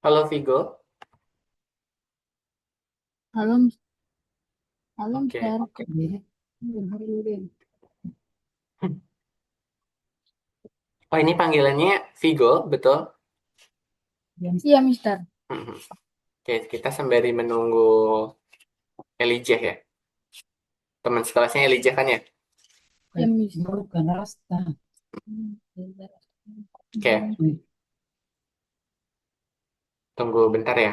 Halo Vigo. Halo, halo, Oke. Mister. Iya. Oh, ini panggilannya Vigo, betul? Iya, Mister. Mhm. Oke, kita sembari menunggu Elijah ya. Teman sekelasnya Elijah kan ya? Iya, Mister. Bukan Rasta. Oke, tunggu bentar ya.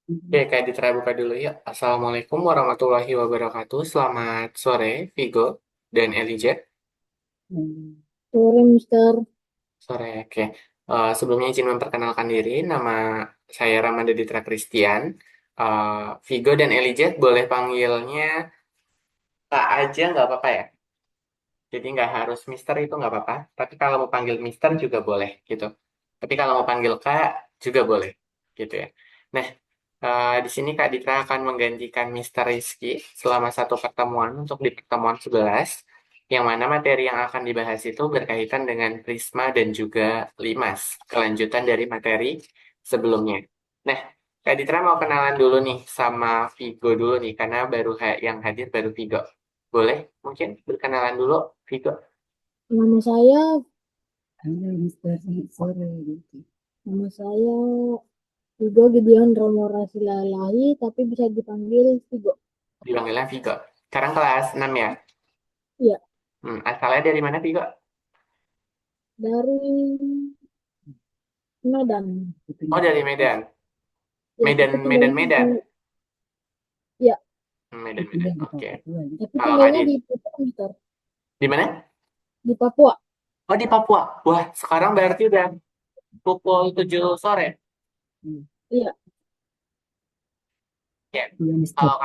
Oke, kayak Ditra buka dulu ya. Assalamualaikum warahmatullahi wabarakatuh. Selamat sore, Vigo dan Elijah. Sore, Mister. Sore, oke. Sebelumnya izin memperkenalkan diri. Nama saya Ramanda Ditra Christian. Vigo dan Elijah boleh panggilnya Kak aja nggak apa-apa ya? Jadi nggak harus Mister itu nggak apa-apa. Tapi kalau mau panggil Mister juga boleh gitu. Tapi kalau mau panggil Kak juga boleh gitu ya. Nah, di sini Kak Ditra akan menggantikan Mister Rizky selama satu pertemuan untuk di pertemuan 11, yang mana materi yang akan dibahas itu berkaitan dengan Prisma dan juga Limas, kelanjutan dari materi sebelumnya. Nah, Kak Ditra mau kenalan dulu nih sama Vigo dulu nih, karena yang hadir baru Vigo. Boleh mungkin berkenalan dulu, Vigo. Nama saya, halo, Mister. Sore. Nama saya Vigo Gideon Romo Rasilalahi, tapi bisa dipanggil Vigo. Dipanggilnya Vigo. Sekarang kelas 6 ya? Iya, Asalnya dari mana, Vigo? dari Medan. Oh, dari Medan. Ya, tapi Medan, Medan, tinggalnya di, Medan. ya, Medan, Medan. Oke. tapi Kalau tinggalnya Kadit, di Papua, Mister. di mana? Di Papua. Oh, di Papua. Wah, sekarang berarti udah pukul 7 sore. Iya, Ya. iya, Mister. Kalau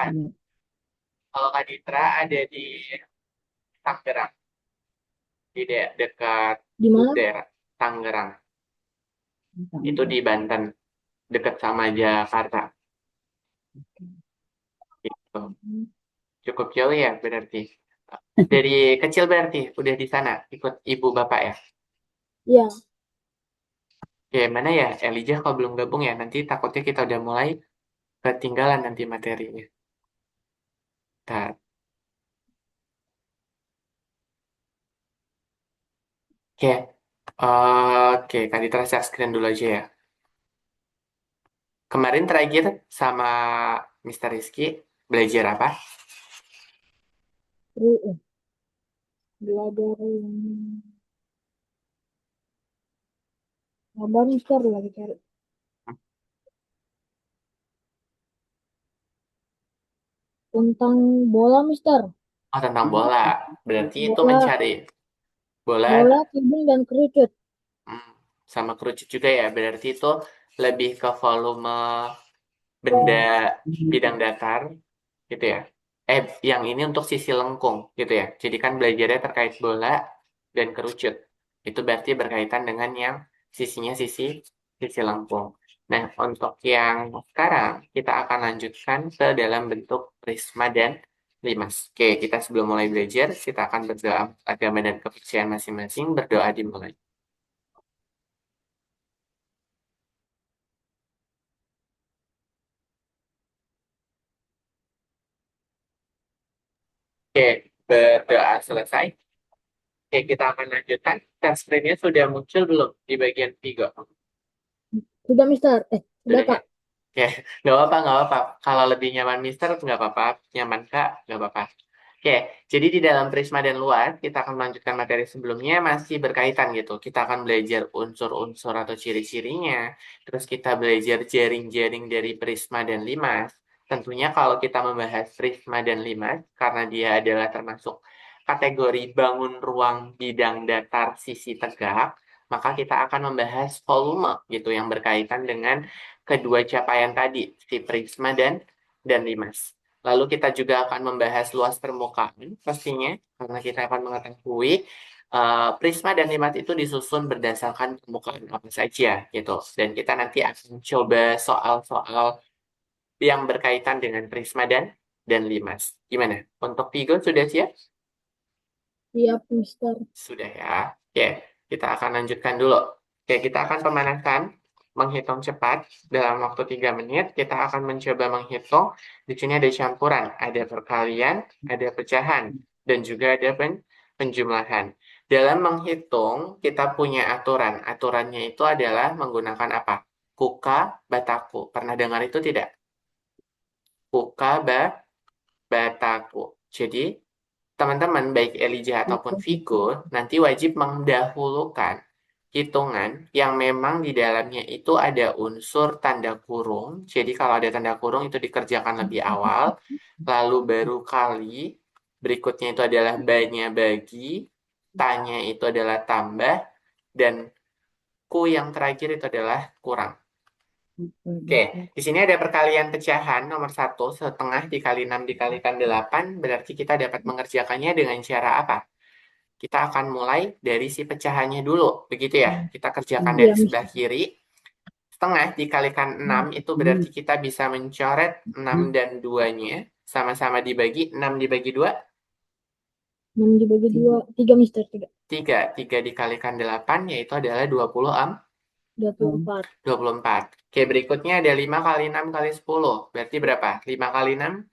kalau Kak Ditra ada di Tangerang, dekat Di mana? daerah Tangerang. Itu di Banten, dekat sama Jakarta. Gitu. Cukup jauh ya berarti. Dari kecil berarti udah di sana ikut ibu bapak ya. Iya, Ya mana ya Elijah kalau belum gabung ya nanti takutnya kita udah mulai ketinggalan nanti materinya. Tar. Oke, oke Kak Ditra share screen dulu aja ya. Kemarin terakhir sama Mister Rizky belajar apa? Belajar yang sabar Mister lagi cari tentang bola Mister. Oh, tentang bola. Berarti itu Bola, mencari bola bola, kibung dan kerucut. hmm, sama kerucut juga ya. Berarti itu lebih ke volume benda bidang datar gitu ya. Yang ini untuk sisi lengkung gitu ya. Jadi kan belajarnya terkait bola dan kerucut. Itu berarti berkaitan dengan yang sisinya sisi lengkung. Nah, untuk yang sekarang kita akan lanjutkan ke dalam bentuk prisma dan limas. Oke, kita sebelum mulai belajar, kita akan berdoa agama dan kepercayaan masing-masing. Berdoa dimulai. Oke, berdoa selesai. Oke, kita akan lanjutkan. Dan screen-nya sudah muncul belum di bagian Vigo? Sudah Mister. Sudah Sudah ya? Kak. Oke, nggak apa-apa, nggak apa-apa. Kalau lebih nyaman Mister, nggak apa-apa. Nyaman Kak, nggak apa-apa. Oke, jadi di dalam Prisma dan Luas, kita akan melanjutkan materi sebelumnya masih berkaitan gitu. Kita akan belajar unsur-unsur atau ciri-cirinya. Terus kita belajar jaring-jaring dari Prisma dan Limas. Tentunya kalau kita membahas Prisma dan Limas, karena dia adalah termasuk kategori bangun ruang bidang datar sisi tegak, maka kita akan membahas volume gitu yang berkaitan dengan kedua capaian tadi, si Prisma dan Limas. Lalu kita juga akan membahas luas permukaan pastinya, karena kita akan mengetahui Prisma dan Limas itu disusun berdasarkan permukaan apa saja gitu. Dan kita nanti akan coba soal-soal yang berkaitan dengan Prisma dan Limas. Gimana? Untuk Vigo sudah siap? Siap Mister. Sudah ya. Oke, kita akan lanjutkan dulu. Oke, kita akan pemanasan menghitung cepat dalam waktu 3 menit. Kita akan mencoba menghitung. Di sini ada campuran, ada perkalian, ada pecahan, dan juga ada penjumlahan. Dalam menghitung, kita punya aturan. Aturannya itu adalah menggunakan apa? Kuka, bataku. Pernah dengar itu tidak? Kuka, bataku. Jadi, teman-teman, baik Elijah ataupun Vigo, nanti wajib mendahulukan hitungan yang memang di dalamnya itu ada unsur tanda kurung. Jadi kalau ada tanda kurung itu dikerjakan lebih awal, lalu baru kali, berikutnya itu adalah banyak bagi, tanya itu adalah tambah, dan ku yang terakhir itu adalah kurang. Oke, di sini ada perkalian pecahan nomor satu, setengah dikali 6 dikalikan 8, berarti kita dapat mengerjakannya dengan cara apa? Kita akan mulai dari si pecahannya dulu, begitu ya. Kita kerjakan Iya dari sebelah Mister. kiri. Setengah dikalikan 6 itu berarti kita bisa mencoret 6 dan 2-nya. Sama-sama dibagi, 6 dibagi 2, 6 dibagi 2. 3 Mister. 3. 3. 3 dikalikan 8, yaitu adalah 20, 24. 24. Oke, berikutnya ada 5 kali 6 kali 10. Berarti berapa? 5 kali 6,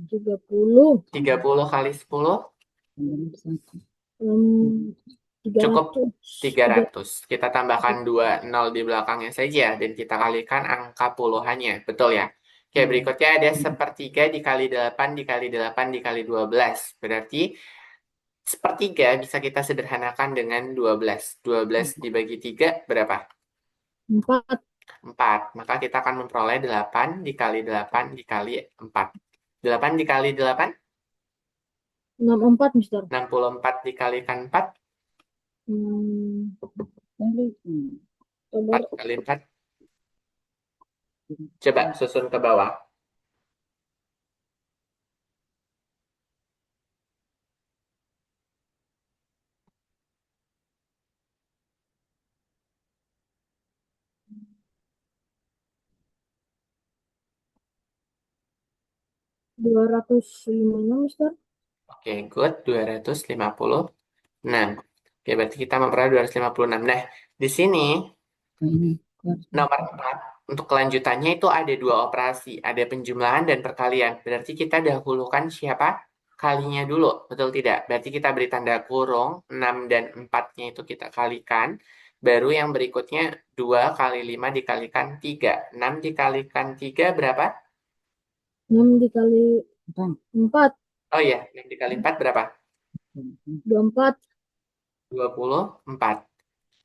30. 30 kali 10, Tiga cukup ratus. 300. Kita tambahkan 2 nol di belakangnya saja dan kita kalikan angka puluhannya. Betul ya? Oke, berikutnya ada sepertiga dikali 8 dikali 8 dikali 12. Berarti sepertiga bisa kita sederhanakan dengan 12. 12 dibagi 3 berapa? 4. 4. Maka kita akan memperoleh 8 dikali 8 dikali 4. 8 dikali 8, 64 Mister. 64 dikalikan 4, Hmm, 4 sabar. kali 4. Coba susun ke bawah. 256 Mister. Oke, good. 256. Oke, berarti kita memperoleh 256. Nah, di sini nomor 4, untuk kelanjutannya itu ada dua operasi. Ada penjumlahan dan perkalian. Berarti kita dahulukan siapa? Kalinya dulu. Betul tidak? Berarti kita beri tanda kurung. 6 dan 4-nya itu kita kalikan. Baru yang berikutnya 2 kali 5 dikalikan 3. 6 dikalikan 3 berapa? 6 dikali 4. Oh iya, 6 dikali 4 berapa? 24. 24.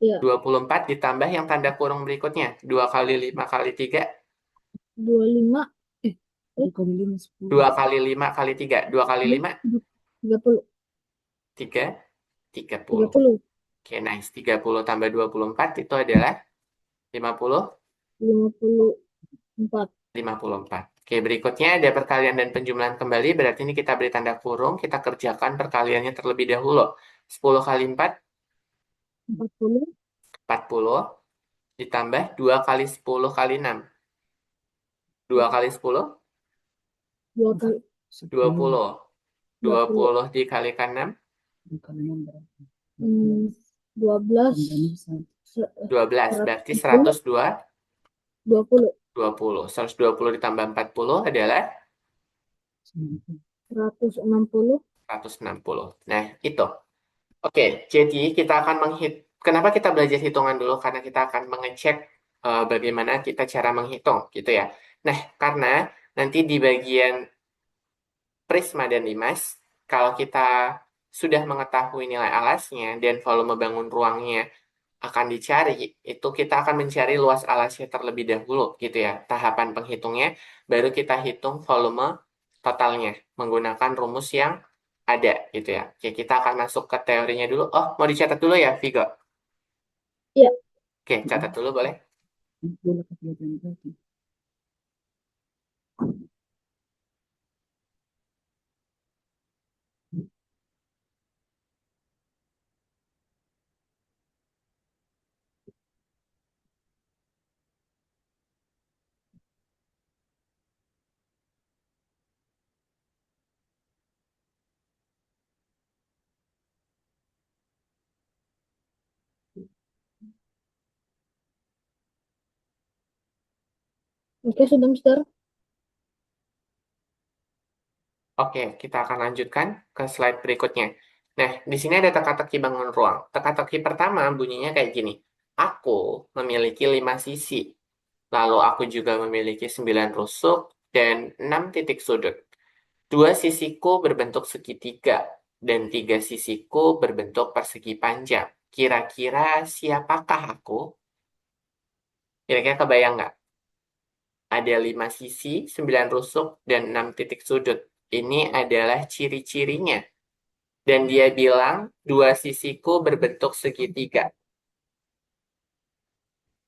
Ya. 24 ditambah yang tanda kurung berikutnya. 2 kali 5 kali 3. 25. Dua kali 5 10. 2 kali 5 kali 3. 2 kali 5, 30. 3, tiga 30. puluh Oke, nice. 30 tambah 24 itu adalah 50, 54. 54. Oke, berikutnya ada perkalian dan penjumlahan kembali. Berarti ini kita beri tanda kurung. Kita kerjakan perkaliannya terlebih dahulu. 10 kali 4, 40. 40. Ditambah 2 kali 10 kali 6. 2 kali 10, Dua kali 20. 20. 20 dikalikan 6, Hmm, 12. 12. Berarti 160. 102, 20. 20. 120 ditambah 40 adalah 160. 160. Nah, itu. Oke, jadi kita akan Kenapa kita belajar hitungan dulu? Karena kita akan mengecek bagaimana kita cara menghitung, gitu ya. Nah, karena nanti di bagian Prisma dan Limas, kalau kita sudah mengetahui nilai alasnya dan volume bangun ruangnya akan dicari, itu kita akan mencari luas alasnya terlebih dahulu, gitu ya. Tahapan penghitungnya, baru kita hitung volume totalnya menggunakan rumus yang ada, gitu ya. Oke, kita akan masuk ke teorinya dulu. Oh, mau dicatat dulu ya, Vigo? Ya. Oke, catat dulu boleh? Oke, sudah, Mister. Oke, kita akan lanjutkan ke slide berikutnya. Nah, di sini ada teka-teki bangun ruang. Teka-teki pertama bunyinya kayak gini. Aku memiliki 5 sisi. Lalu aku juga memiliki 9 rusuk dan 6 titik sudut. Dua sisiku berbentuk segitiga dan tiga sisiku berbentuk persegi panjang. Kira-kira siapakah aku? Kira-kira kebayang nggak? Ada 5 sisi, 9 rusuk, dan 6 titik sudut. Ini adalah ciri-cirinya. Dan dia bilang, dua sisiku berbentuk segitiga.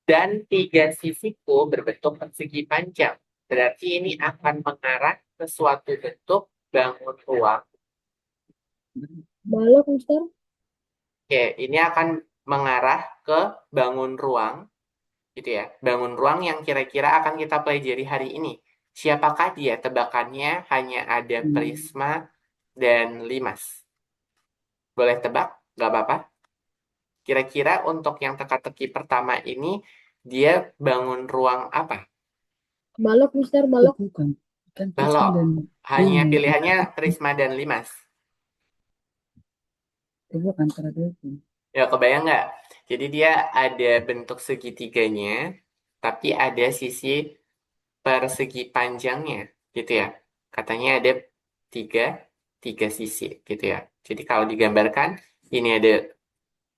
Dan tiga sisiku berbentuk persegi panjang. Berarti ini akan mengarah ke suatu bentuk bangun ruang. Balok, Mister. Oke, ini akan mengarah ke bangun ruang, gitu ya. Bangun ruang yang kira-kira akan kita pelajari hari ini. Siapakah dia? Tebakannya hanya ada Prisma dan Limas. Boleh tebak? Nggak apa-apa. Kira-kira untuk yang teka-teki pertama ini, dia bangun ruang apa? Balok, Mister. Balok. Bukan. Kan Balok. Prisma dan Hanya pilihannya Prisma dan Limas. coba antara itu. Ya, kebayang nggak? Jadi dia ada bentuk segitiganya, tapi ada sisi persegi panjangnya, gitu ya. Katanya ada tiga, tiga sisi, gitu ya. Jadi kalau digambarkan, ini ada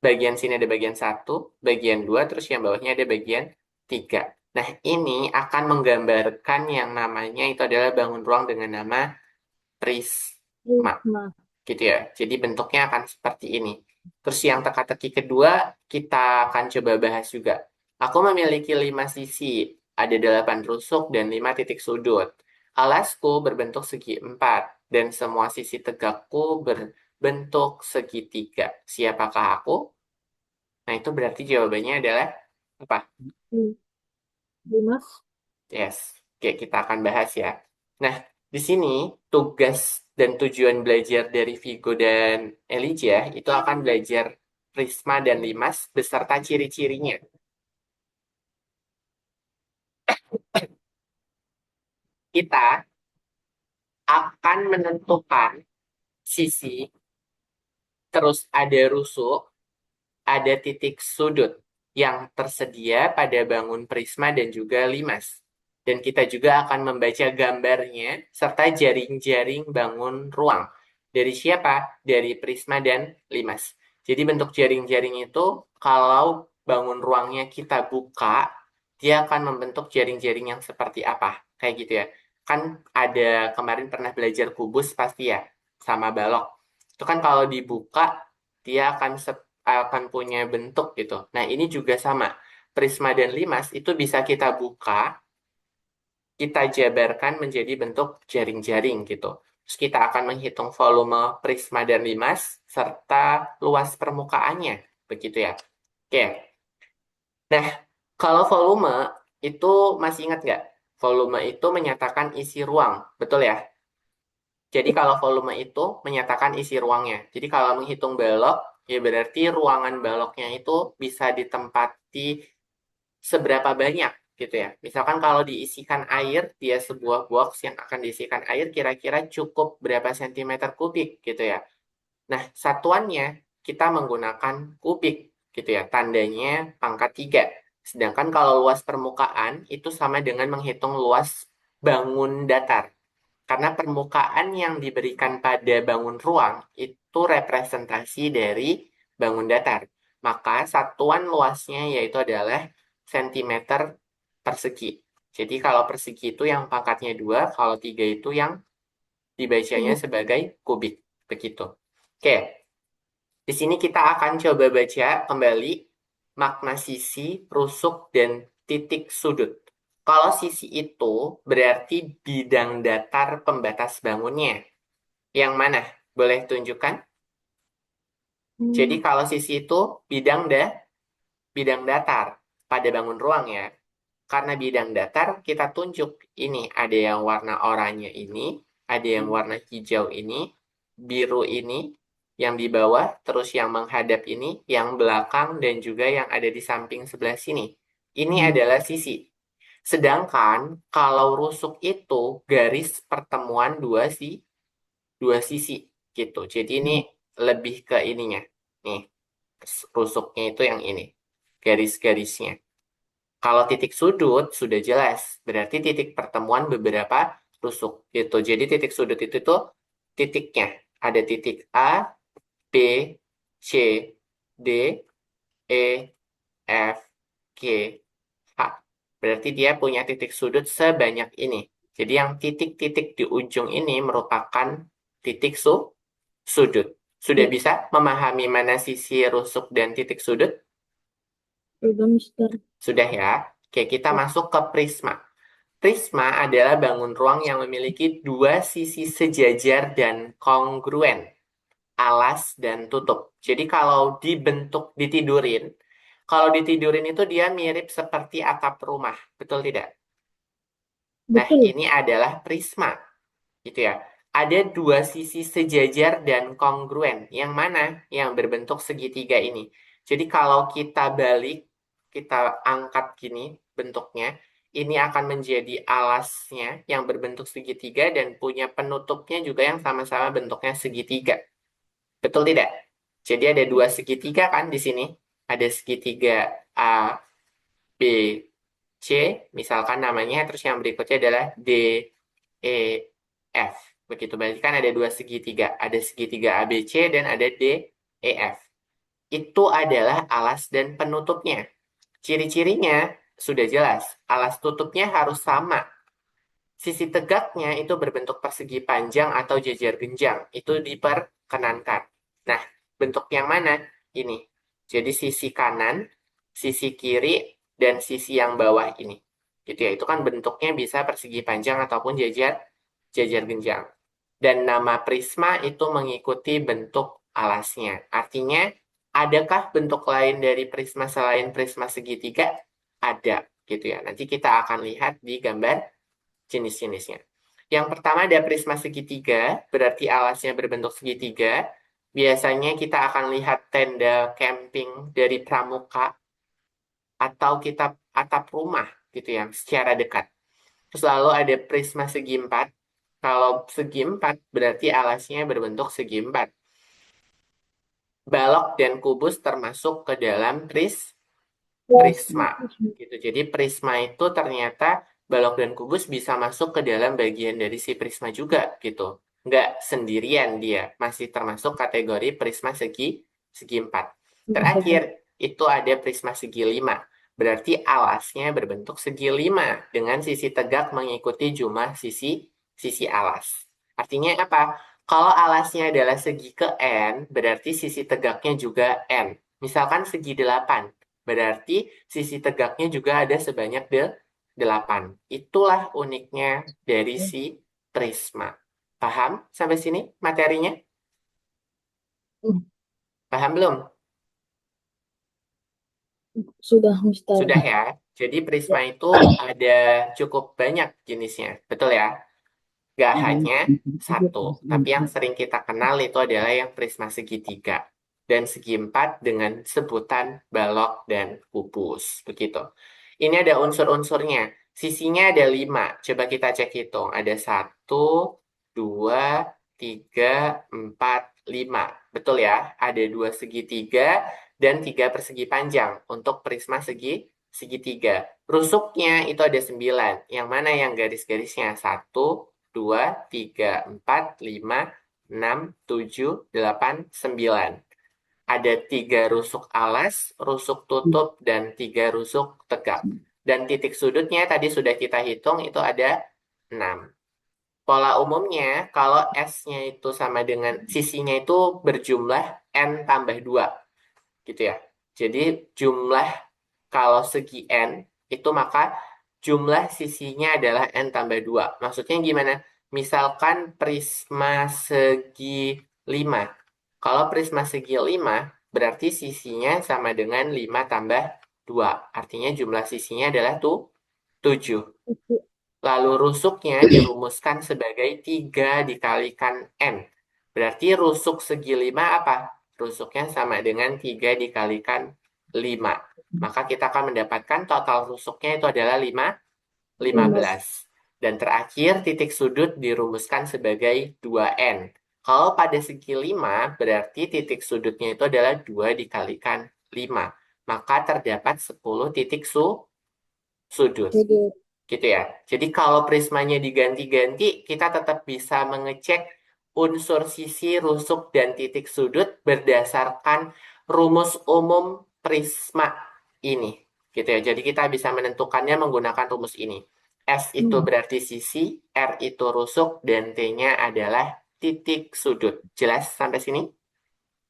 bagian sini ada bagian satu, bagian dua, terus yang bawahnya ada bagian tiga. Nah, ini akan menggambarkan yang namanya itu adalah bangun ruang dengan nama prisma, Prisma. gitu ya. Jadi bentuknya akan seperti ini. Terus yang teka-teki kedua kita akan coba bahas juga. Aku memiliki 5 sisi, ada 8 rusuk dan 5 titik sudut. Alasku berbentuk segi 4 dan semua sisi tegakku berbentuk segitiga. Siapakah aku? Nah, itu berarti jawabannya adalah apa? Dimas. Yes. Oke, kita akan bahas ya. Nah, di sini tugas dan tujuan belajar dari Vigo dan Elijah itu akan belajar Prisma dan Limas beserta ciri-cirinya. Kita akan menentukan sisi, terus ada rusuk, ada titik sudut yang tersedia pada bangun Prisma dan juga Limas. Dan kita juga akan membaca gambarnya serta jaring-jaring bangun ruang. Dari siapa? Dari prisma dan limas. Jadi bentuk jaring-jaring itu kalau bangun ruangnya kita buka, dia akan membentuk jaring-jaring yang seperti apa? Kayak gitu ya. Kan ada kemarin pernah belajar kubus pasti ya, sama balok. Itu kan kalau dibuka, dia akan punya bentuk gitu. Nah, ini juga sama. Prisma dan limas itu bisa kita buka, kita jabarkan menjadi bentuk jaring-jaring gitu. Terus kita akan menghitung volume prisma dan limas serta luas permukaannya. Begitu ya. Oke. Nah, kalau volume itu masih ingat nggak? Volume itu menyatakan isi ruang. Betul ya? Jadi kalau volume itu menyatakan isi ruangnya. Jadi kalau menghitung balok, ya berarti ruangan baloknya itu bisa ditempati seberapa banyak gitu ya. Misalkan kalau diisikan air, dia sebuah box yang akan diisikan air kira-kira cukup berapa sentimeter kubik gitu ya. Nah, satuannya kita menggunakan kubik gitu ya. Tandanya pangkat 3. Sedangkan kalau luas permukaan itu sama dengan menghitung luas bangun datar. Karena permukaan yang diberikan pada bangun ruang itu representasi dari bangun datar. Maka satuan luasnya yaitu adalah sentimeter persegi. Jadi kalau persegi itu yang pangkatnya 2, kalau 3 itu yang dibacanya Kubik. sebagai kubik. Begitu. Oke, di sini kita akan coba baca kembali makna sisi, rusuk, dan titik sudut. Kalau sisi itu berarti bidang datar pembatas bangunnya. Yang mana? Boleh tunjukkan? Jadi Hmm, kalau sisi itu bidang datar pada bangun ruang ya. Karena bidang datar kita tunjuk ini ada yang warna oranye ini, ada yang warna hijau ini, biru ini, yang di bawah, terus yang menghadap ini, yang belakang dan juga yang ada di samping sebelah sini. Ini adalah sisi. Sedangkan kalau rusuk itu garis pertemuan dua sisi gitu. Jadi ini lebih ke ininya. Nih, rusuknya itu yang ini. Garis-garisnya. Kalau titik sudut sudah jelas, berarti titik pertemuan beberapa rusuk gitu. Jadi titik sudut itu tuh titiknya. Ada titik A, B, C, D, E, F, G, H. Berarti dia punya titik sudut sebanyak ini. Jadi yang titik-titik di ujung ini merupakan titik sudut. Sudah ya, bisa memahami mana sisi rusuk dan titik sudut? udah Mister. Sudah ya. Oke, kita Ya, masuk ke prisma. Prisma adalah bangun ruang yang memiliki dua sisi sejajar dan kongruen, alas dan tutup. Jadi kalau ditidurin itu dia mirip seperti atap rumah, betul tidak? Nah, betul. ini adalah prisma, gitu ya. Ada dua sisi sejajar dan kongruen. Yang mana? Yang berbentuk segitiga ini. Jadi kalau kita balik, kita angkat gini bentuknya, ini akan menjadi alasnya yang berbentuk segitiga dan punya penutupnya juga yang sama-sama bentuknya segitiga. Betul tidak? Jadi ada dua segitiga kan di sini. Ada segitiga A, B, C, misalkan namanya, terus yang berikutnya adalah D, E, F. Begitu, berarti kan ada dua segitiga. Ada segitiga ABC dan ada D, E, F. Itu adalah alas dan penutupnya. Ciri-cirinya sudah jelas. Alas tutupnya harus sama. Sisi tegaknya itu berbentuk persegi panjang atau jajar genjang. Itu diperkenankan. Nah, bentuk yang mana? Ini. Jadi sisi kanan, sisi kiri, dan sisi yang bawah ini. Gitu ya. Itu kan bentuknya bisa persegi panjang ataupun jajar genjang. Dan nama prisma itu mengikuti bentuk alasnya. Artinya, adakah bentuk lain dari prisma selain prisma segitiga? Ada, gitu ya. Nanti kita akan lihat di gambar jenis-jenisnya. Yang pertama ada prisma segitiga, berarti alasnya berbentuk segitiga. Biasanya kita akan lihat tenda camping dari pramuka atau kita atap rumah gitu ya, secara dekat. Terus lalu ada prisma segi empat. Kalau segi empat berarti alasnya berbentuk segi empat. Balok dan kubus termasuk ke dalam Ya, prisma gitu. Jadi prisma itu ternyata balok dan kubus bisa masuk ke dalam bagian dari si prisma juga gitu. Nggak sendirian dia, masih termasuk kategori prisma segi 4. Terakhir, itu ada prisma segi 5. Berarti alasnya berbentuk segi 5 dengan sisi tegak mengikuti jumlah sisi alas. Artinya apa? Kalau alasnya adalah segi ke N, berarti sisi tegaknya juga N. Misalkan segi 8, berarti sisi tegaknya juga ada sebanyak 8. Itulah uniknya dari si prisma. Paham sampai sini materinya? Paham belum? Sudah, Mister. Sudah ya. Jadi Ya. prisma itu ada cukup banyak jenisnya. Betul ya? Gak hanya satu, tapi yang sering kita kenal itu adalah yang prisma segitiga dan segi 4 dengan sebutan balok dan kubus. Begitu. Ini ada unsur-unsurnya. Sisinya ada 5. Coba kita cek hitung. Ada 1, 2, 3, 4, 5. Betul ya? Ada 2 segitiga dan 3 persegi panjang untuk prisma segitiga. Rusuknya itu ada 9. Yang mana yang garis-garisnya? 1, 2, 3, 4, 5, 6, 7, 8, 9. Ada 3 rusuk alas, rusuk tutup, dan 3 rusuk tegak. Dan titik sudutnya tadi sudah kita hitung itu ada 6. Pola umumnya kalau S-nya itu sama dengan sisinya itu berjumlah N tambah 2 gitu ya. Jadi jumlah kalau segi N itu maka jumlah sisinya adalah N tambah 2. Maksudnya gimana? Misalkan prisma segi 5. Kalau prisma segi 5 berarti sisinya sama dengan 5 tambah 2. Artinya jumlah sisinya adalah 7. Lalu rusuknya dirumuskan sebagai 3 dikalikan N. Berarti rusuk segi 5 apa? Rusuknya sama dengan 3 dikalikan 5. Maka kita akan mendapatkan total rusuknya itu adalah 15. Dan terakhir titik sudut dirumuskan sebagai 2N. Kalau pada segi 5 berarti titik sudutnya itu adalah 2 dikalikan 5. Maka terdapat 10 titik sudut. Jadi, Gitu ya. Jadi kalau prismanya diganti-ganti, kita tetap bisa mengecek unsur sisi, rusuk, dan titik sudut berdasarkan rumus umum prisma ini. Gitu ya. Jadi kita bisa menentukannya menggunakan rumus ini. S itu berarti sisi, R itu rusuk, dan T-nya adalah titik sudut. Jelas sampai sini?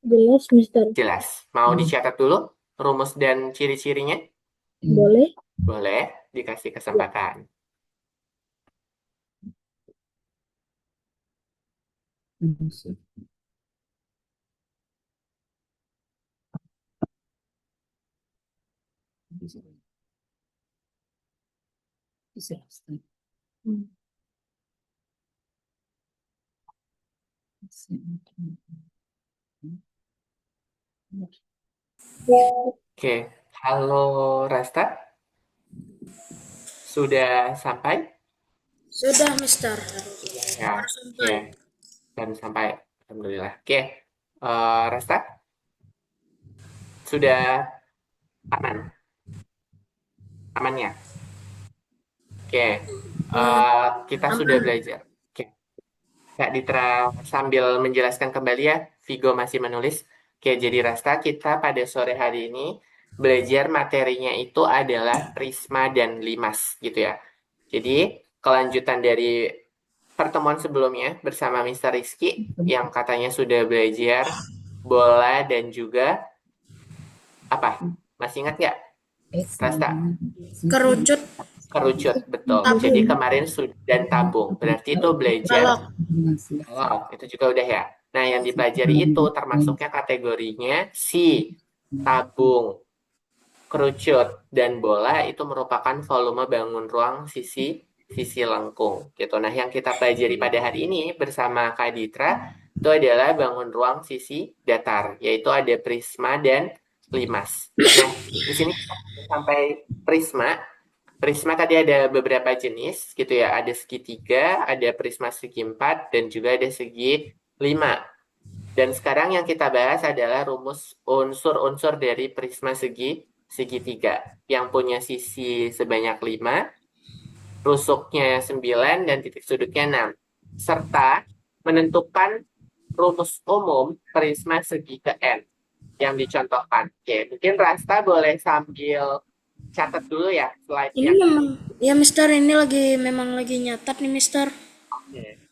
jelas, Mister. Jelas. Mau dicatat dulu rumus dan ciri-cirinya? Boleh? Boleh, dikasih Ya. kesempatan. Hmm. Oke, halo Rasta, sudah sampai? Sudah, Mister. Ya, Baru oke, sampai. baru sampai. Alhamdulillah. Oke, Rasta, sudah aman, aman ya? Oke, Eh, kita sudah aman. belajar. Oke, Kak Ditra sambil menjelaskan kembali ya, Vigo masih menulis. Oke, jadi Rasta, kita pada sore hari ini belajar materinya itu adalah prisma dan limas, gitu ya. Jadi, kelanjutan dari pertemuan sebelumnya bersama Mister Rizky yang katanya sudah belajar bola dan juga apa? Masih ingat nggak, Rasta? Kerucut Kerucut, betul. Jadi tabung kemarin sudah dan tabung. Berarti itu belajar. balok. Oh, itu juga udah ya. Nah, yang dipelajari itu termasuknya kategorinya si tabung, kerucut, dan bola itu merupakan volume bangun ruang sisi sisi lengkung gitu. Nah, yang kita pelajari pada hari ini bersama Kak Ditra itu adalah bangun ruang sisi datar, yaitu ada prisma dan limas. Nah, di sini kita sampai prisma. Prisma tadi ada beberapa jenis gitu ya. Ada segitiga, ada prisma segi 4, dan juga ada segi 5. Dan sekarang yang kita bahas adalah rumus unsur-unsur dari prisma segitiga yang punya sisi sebanyak 5, rusuknya 9 dan titik sudutnya 6. Serta menentukan rumus umum prisma segi ke N yang dicontohkan. Oke, mungkin Rasta boleh sambil catat dulu ya Ini slide-nya. memang, ya Mister, ini memang lagi nyatat nih Mister. Oke.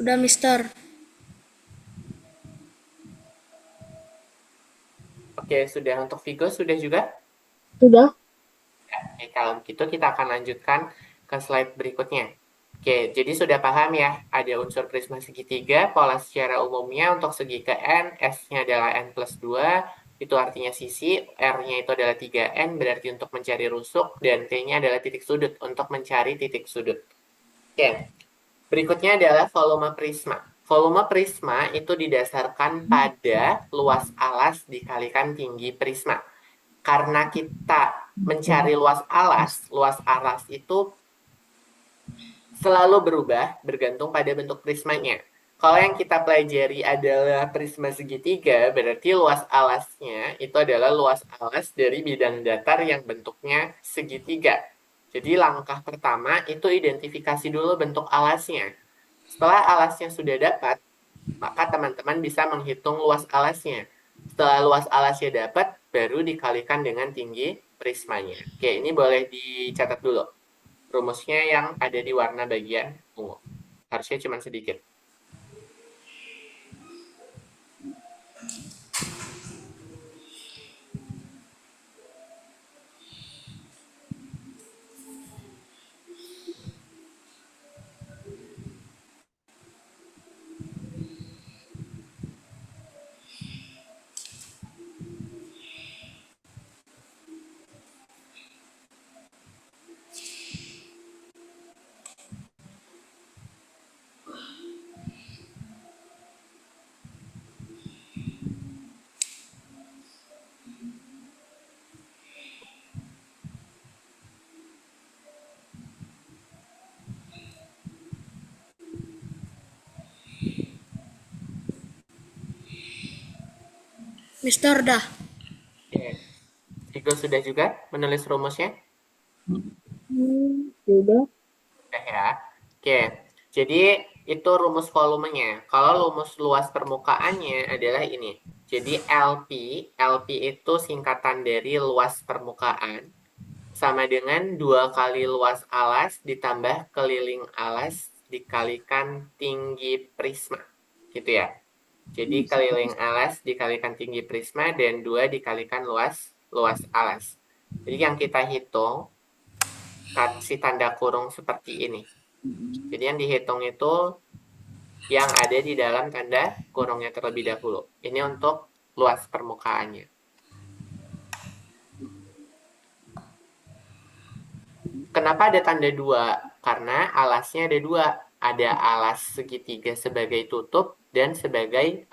Udah Mister. Oke, sudah untuk Vigo sudah juga? Sudah. Oke, kalau gitu kita akan lanjutkan ke slide berikutnya. Oke, jadi sudah paham ya, ada unsur prisma segitiga, pola secara umumnya untuk segi ke N, S-nya adalah N plus 2, itu artinya sisi, R-nya itu adalah 3N, berarti untuk mencari rusuk, dan T-nya adalah titik sudut, untuk mencari titik sudut. Oke, berikutnya adalah volume prisma. Volume prisma itu didasarkan pada luas alas dikalikan tinggi prisma. Karena kita mencari luas alas itu selalu berubah bergantung pada bentuk prismanya. Kalau yang kita pelajari adalah prisma segitiga, berarti luas alasnya itu adalah luas alas dari bidang datar yang bentuknya segitiga. Jadi langkah pertama itu identifikasi dulu bentuk alasnya. Setelah alasnya sudah dapat, maka teman-teman bisa menghitung luas alasnya. Setelah luas alasnya dapat, baru dikalikan dengan tinggi prismanya. Oke, ini boleh dicatat dulu. Rumusnya yang ada di warna bagian ungu. Harusnya cuma sedikit. Mister dah. Oke. Vigo sudah juga menulis rumusnya? Sudah. Sudah ya. Oke. Jadi itu rumus volumenya. Kalau rumus luas permukaannya adalah ini. Jadi LP itu singkatan dari luas permukaan. Sama dengan 2 kali luas alas ditambah keliling alas dikalikan tinggi prisma. Gitu ya. Jadi keliling alas dikalikan tinggi prisma dan 2 dikalikan luas alas. Jadi yang kita hitung kasih tanda kurung seperti ini. Jadi yang dihitung itu yang ada di dalam tanda kurungnya terlebih dahulu. Ini untuk luas permukaannya. Kenapa ada tanda 2? Karena alasnya ada 2. ada alas segitiga sebagai tutup dan sebagai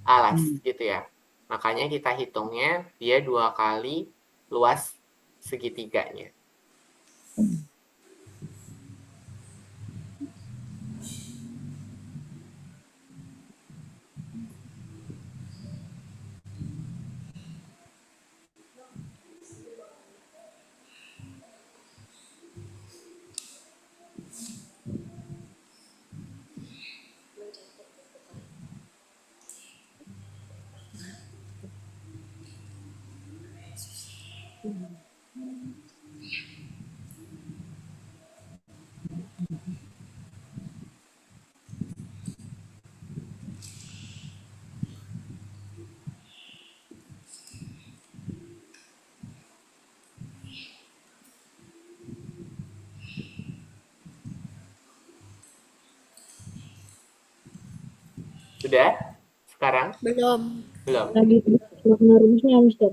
alas gitu ya. Makanya kita hitungnya dia 2 kali luas segitiganya. Sudah? Sekarang? Belum. Belum. Lagi makna rumusnya, Mister.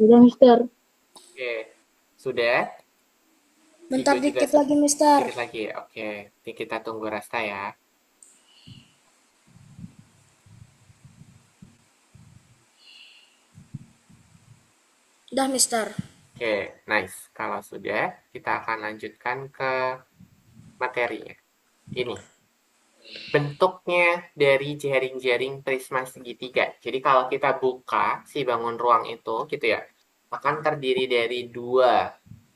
Sudah, Mister. Oke. Sudah? Bentar Vigo juga dikit lagi, Mister. sedikit lagi. Oke. Nanti kita tunggu Rasta ya. Dah, Mister. Oke, nice. Kalau sudah, kita akan lanjutkan ke materinya. Ini bentuknya dari jaring-jaring prisma segitiga. Jadi kalau kita buka si bangun ruang itu, gitu ya, akan terdiri dari dua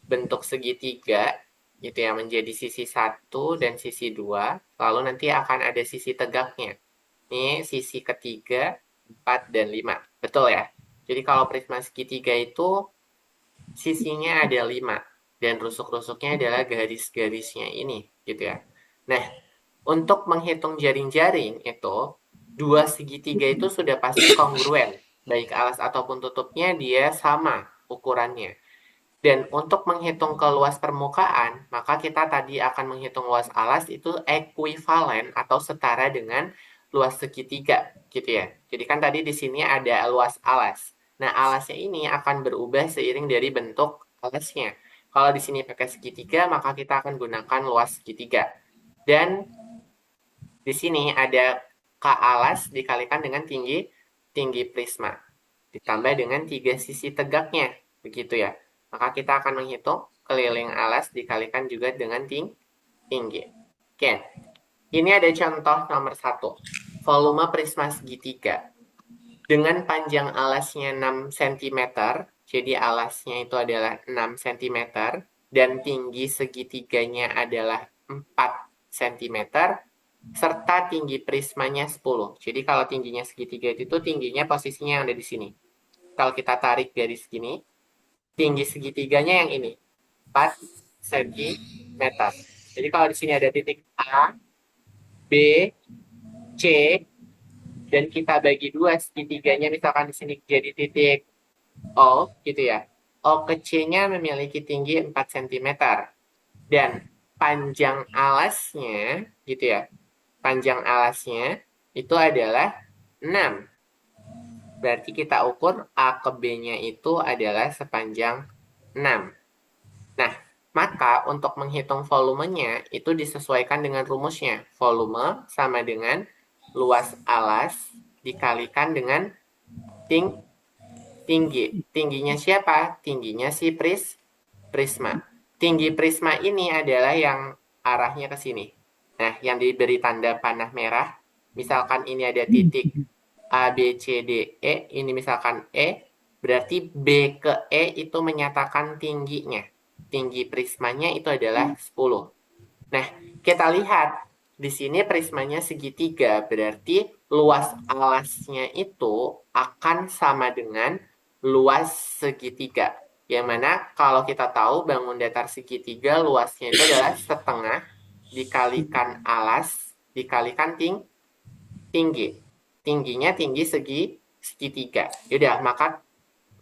bentuk segitiga, gitu ya, menjadi sisi satu dan sisi dua. Lalu nanti akan ada sisi tegaknya. Ini sisi ketiga, 4, dan 5. Betul ya? Jadi kalau prisma segitiga itu sisinya ada 5. Dan rusuk-rusuknya adalah garis-garisnya ini, gitu ya. Nah, untuk menghitung jaring-jaring itu, dua segitiga itu sudah pasti kongruen. Baik alas ataupun tutupnya dia sama ukurannya. Dan untuk menghitung ke luas permukaan, maka kita tadi akan menghitung luas alas itu ekuivalen atau setara dengan luas segitiga, gitu ya. Jadi kan tadi di sini ada luas alas. Nah, alasnya ini akan berubah seiring dari bentuk alasnya. Kalau di sini pakai segitiga, maka kita akan gunakan luas segitiga. Dan di sini ada alas dikalikan dengan tinggi prisma. Ditambah dengan 3 sisi tegaknya. Begitu ya. Maka kita akan menghitung keliling alas dikalikan juga dengan tinggi. Oke. Ini ada contoh nomor 1. Volume prisma segitiga. Dengan panjang alasnya 6 cm, jadi alasnya itu adalah 6 cm, dan tinggi segitiganya adalah 4 cm, serta tinggi prismanya 10. Jadi kalau tingginya segitiga itu tingginya posisinya yang ada di sini. Kalau kita tarik garis gini, tinggi segitiganya yang ini, 4 cm. Jadi kalau di sini ada titik A, B, C, dan kita bagi 2 segitiganya, misalkan di sini jadi titik O, gitu ya. O ke C-nya memiliki tinggi 4 cm. Dan panjang alasnya, gitu ya, panjang alasnya itu adalah 6. Berarti kita ukur A ke B-nya itu adalah sepanjang 6. Nah, maka untuk menghitung volumenya itu disesuaikan dengan rumusnya. Volume sama dengan luas alas dikalikan dengan tinggi. Tingginya siapa? Tingginya si prisma. Tinggi prisma ini adalah yang arahnya ke sini. Nah, yang diberi tanda panah merah, misalkan ini ada titik A, B, C, D, E, ini misalkan E, berarti B ke E itu menyatakan tingginya. Tinggi prismanya itu adalah 10. Nah, kita lihat di sini prismanya segitiga, berarti luas alasnya itu akan sama dengan luas segitiga. Yang mana kalau kita tahu bangun datar segitiga luasnya itu adalah setengah dikalikan alas dikalikan tinggi. Tingginya tinggi segitiga. Yaudah, maka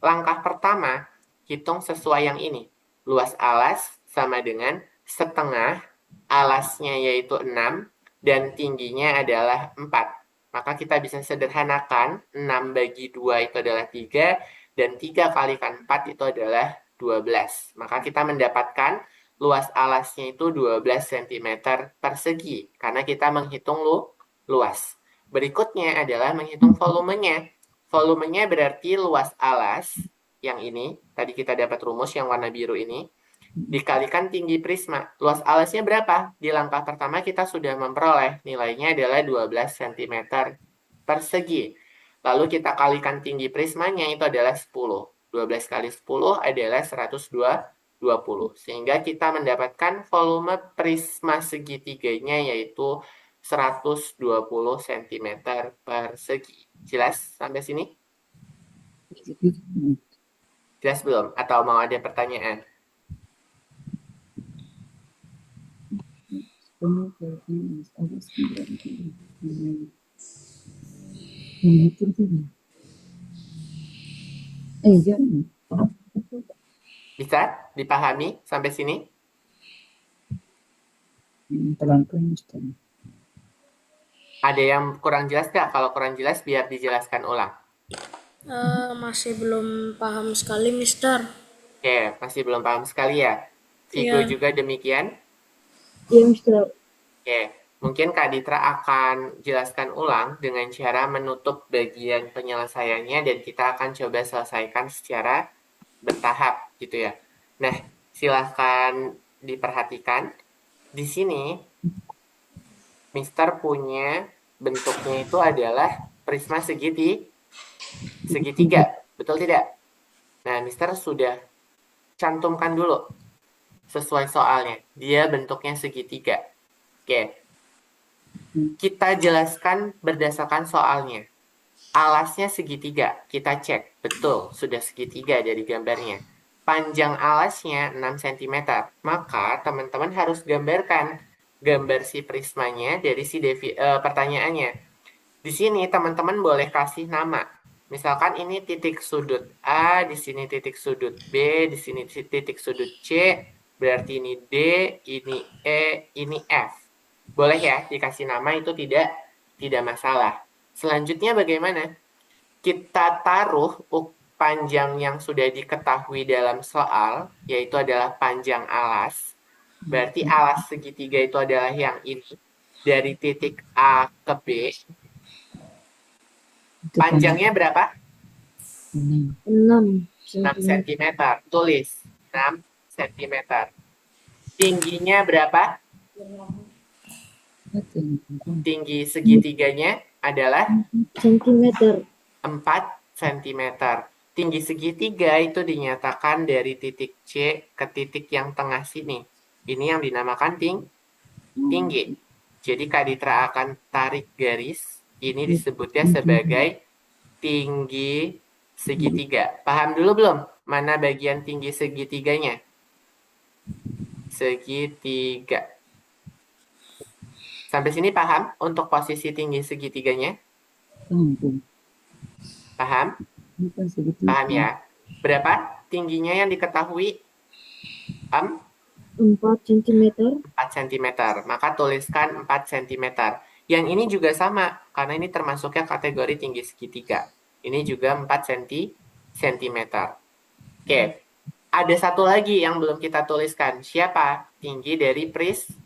langkah pertama, hitung sesuai yang ini. Luas alas sama dengan setengah alasnya yaitu 6 dan tingginya adalah 4. Maka kita bisa sederhanakan 6 bagi 2 itu adalah 3 dan 3 kalikan 4 itu adalah 12. Maka kita mendapatkan luas alasnya itu 12 cm persegi karena kita menghitung luas. Berikutnya adalah menghitung volumenya. Volumenya berarti luas alas yang ini, tadi kita dapat rumus yang warna biru ini, dikalikan tinggi prisma. Luas alasnya berapa? Di langkah pertama kita sudah memperoleh nilainya adalah 12 cm persegi. Lalu kita kalikan tinggi prismanya itu adalah 10. 12 kali 10 adalah 120. Sehingga kita mendapatkan volume prisma segitiganya yaitu 120 cm persegi. Jelas sampai sini? Jelas belum? Atau mau ada pertanyaan? Bisa dipahami sampai sini? Ada yang kurang jelas nggak? Kalau kurang jelas biar dijelaskan ulang. Masih belum paham sekali, Mister. Oke, masih belum paham sekali ya? Vigo Iya. juga demikian? Iya, Mister. Oke, mungkin Kak Ditra akan jelaskan ulang dengan cara menutup bagian penyelesaiannya dan kita akan coba selesaikan secara bertahap gitu ya. Nah, silahkan diperhatikan. Di sini, Mister punya bentuknya itu adalah prisma segitiga. Betul tidak? Nah, Mister sudah cantumkan dulu sesuai soalnya. Dia bentuknya segitiga. Oke. Kita jelaskan berdasarkan soalnya. Alasnya segitiga. Kita cek. Betul, sudah segitiga dari gambarnya. Panjang alasnya 6 cm. Maka teman-teman harus gambarkan gambar si prismanya dari si pertanyaannya. Di sini teman-teman boleh kasih nama. Misalkan ini titik sudut A, di sini titik sudut B, di sini titik sudut C, berarti ini D, ini E, ini F. Boleh ya dikasih nama, itu tidak masalah. Selanjutnya bagaimana? Kita taruh panjang yang sudah diketahui dalam soal, yaitu adalah panjang alas. Berarti alas segitiga itu adalah yang ini. Dari titik A ke B, Itu Panjangnya berapa? 6. 6 6 cm. cm. Tulis 6 cm. Tingginya berapa? Apa yang penting? Tinggi segitiganya adalah 4 cm. 4 cm. Tinggi segitiga itu dinyatakan dari titik C ke titik yang tengah sini. Ini yang dinamakan tinggi. Jadi Kak Ditra akan tarik garis. Ini disebutnya sebagai tinggi segitiga. Paham dulu belum? Mana bagian tinggi segitiganya? Segitiga. Sampai sini paham untuk posisi tinggi segitiganya? Paham. Paham? Bukan segitiga. Paham ya? Berapa tingginya yang diketahui? 4 cm. 4 cm. Maka tuliskan 4 cm. Yang ini juga sama, karena ini termasuknya kategori tinggi segitiga. Ini juga 4 cm. Oke, ada satu lagi yang belum kita tuliskan. Siapa? Tinggi dari prisma.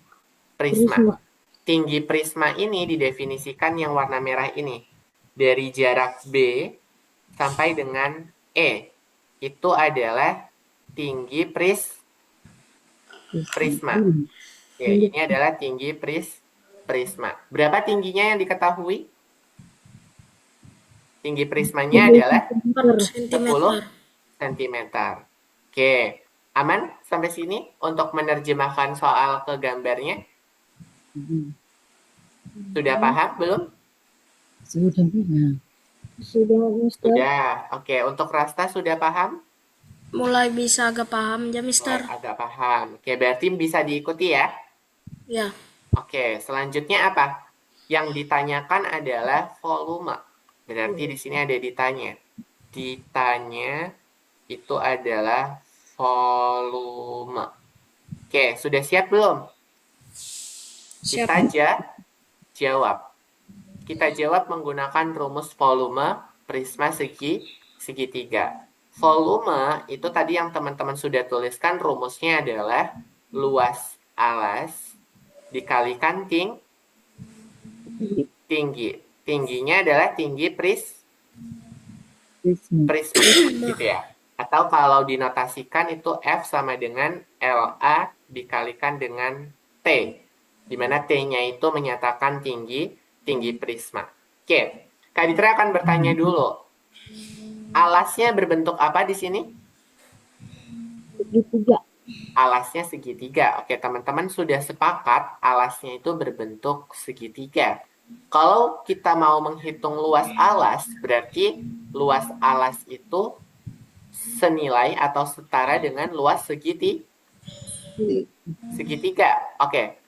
Prisma. Tinggi prisma ini didefinisikan yang warna merah ini. Dari jarak B sampai dengan E. Itu adalah tinggi prisma. Ya, ini adalah tinggi prisma. Berapa tingginya yang diketahui? Tinggi prismanya adalah 10 cm. Oke, aman sampai sini untuk menerjemahkan soal ke gambarnya? Sudah paham belum? Sudah paham. Sudah, Mister. Sudah. Oke, untuk Rasta sudah paham? Mulai bisa agak paham ya, Mulai Mister. agak paham. Oke, berarti bisa diikuti ya? Ya. Oke, selanjutnya apa? Yang ditanyakan adalah volume. Berarti di sini ada ditanya. Ditanya itu adalah volume. Oke, sudah siap belum? Siap. Kita jawab. Kita jawab menggunakan rumus volume prisma segitiga. Volume itu tadi yang teman-teman sudah tuliskan, rumusnya adalah luas alas dikalikan tinggi. Tingginya adalah tinggi prisma gitu ya. Atau kalau dinotasikan itu F sama dengan LA dikalikan dengan T. Di mana T-nya itu menyatakan tinggi prisma. Oke, Kak Ditra akan bertanya dulu. Alasnya berbentuk apa di sini? Segitiga. Alasnya segitiga. Oke, teman-teman sudah sepakat alasnya itu berbentuk segitiga. Kalau kita mau menghitung luas alas, berarti luas alas itu senilai atau setara dengan luas segitiga. Oke,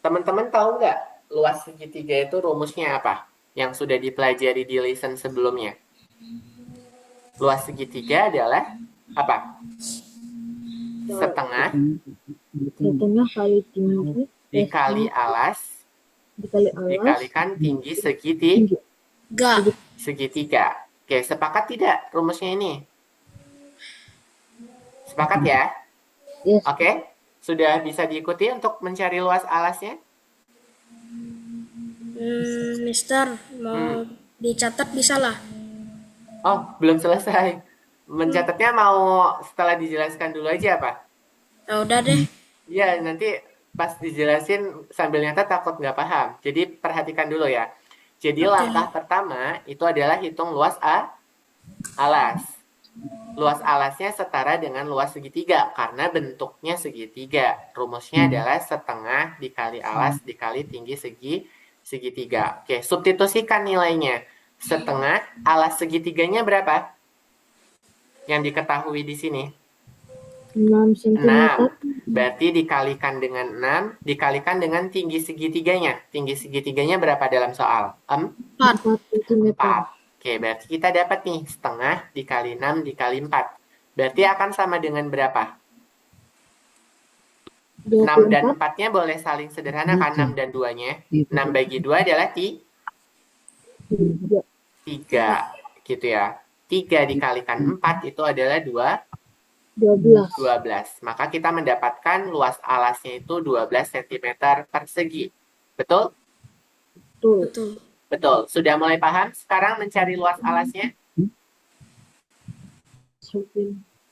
teman-teman tahu nggak luas segitiga itu rumusnya apa? Yang sudah dipelajari di lesson sebelumnya. Luas segitiga adalah apa? Setengah kali tinggi dikali alas dikalikan tinggi segitiga. Oke, sepakat tidak rumusnya ini? Sepakat ya? Yes. Oke, sudah bisa diikuti untuk mencari luas alasnya? Mister, mau dicatat bisa lah. Oh, belum selesai. Mencatatnya mau setelah dijelaskan dulu aja, Pak? Ya udah deh. Iya, nanti pas dijelasin sambil nyatat takut nggak paham. Jadi perhatikan dulu ya. Jadi langkah pertama itu adalah hitung luas alas. Luas alasnya setara dengan luas segitiga karena bentuknya segitiga. Rumusnya adalah setengah dikali alas dikali tinggi segitiga. Oke, substitusikan nilainya. Setengah alas segitiganya berapa? Yang diketahui di sini. 6 cm. 6. Berarti dikalikan dengan 6, dikalikan dengan tinggi segitiganya. Tinggi segitiganya berapa dalam soal? 4 cm. 4. Oke, berarti kita dapat nih setengah dikali 6 dikali 4. Berarti akan sama dengan berapa? 6 dan 4-nya boleh saling sederhana kan? 6 dan 2-nya. 6 bagi 2 adalah 3. Gitu ya. 3 dikalikan 4 itu adalah 12. Maka kita mendapatkan luas alasnya itu 12 cm persegi. Betul? Betul. Betul. Sudah mulai paham? Sekarang mencari luas alasnya?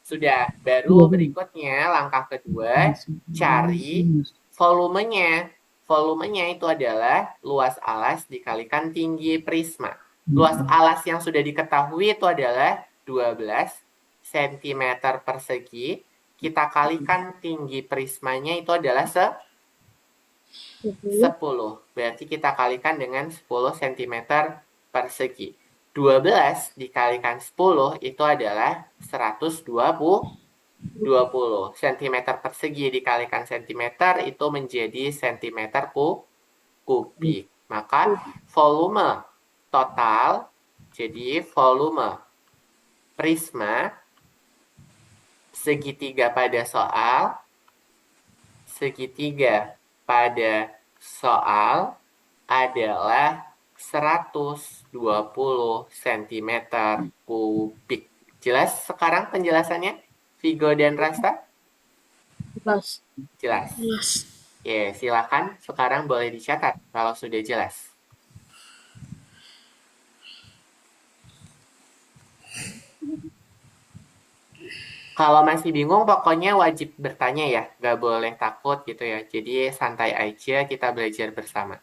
Sudah. Baru berikutnya langkah kedua, cari volumenya. Volumenya itu adalah luas alas dikalikan tinggi prisma. Luas alas yang sudah diketahui itu adalah 12 cm persegi. Kita kalikan tinggi prismanya itu adalah 10. Berarti kita kalikan dengan 10 cm persegi. 12 dikalikan 10 itu adalah 120 cm persegi dikalikan cm itu menjadi cm kubik. Maka volume total, jadi volume prisma segitiga pada soal adalah 120 cm kubik. Jelas sekarang penjelasannya, Vigo dan Rasta? Jelas. Jelas. Jelas. Ya, silakan sekarang boleh dicatat kalau sudah jelas. Kalau masih bingung, pokoknya wajib bertanya ya. Nggak boleh takut gitu ya. Jadi santai aja, kita belajar bersama.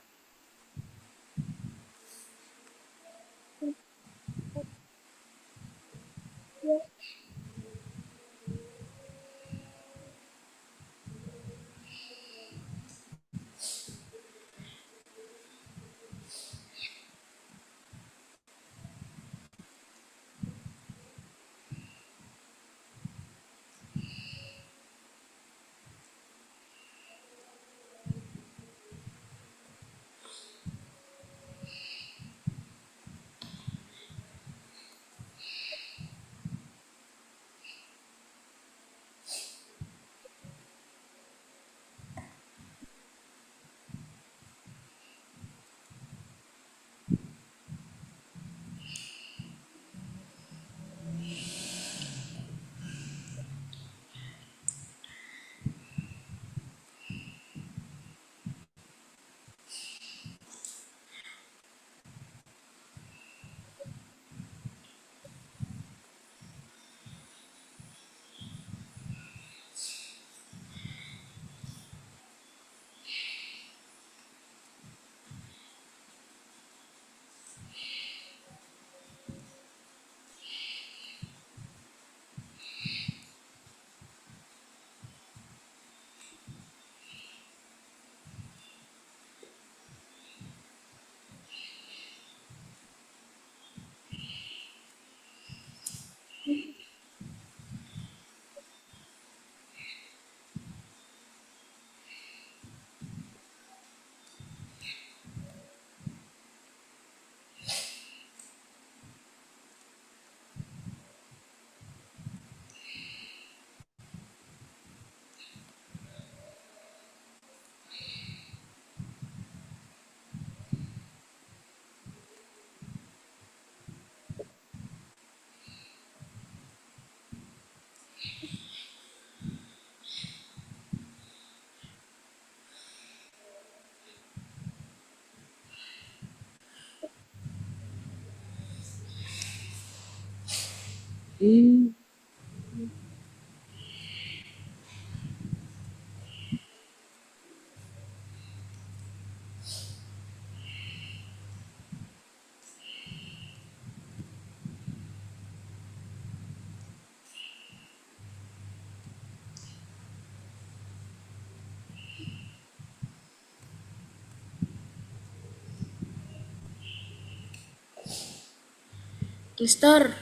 Mister,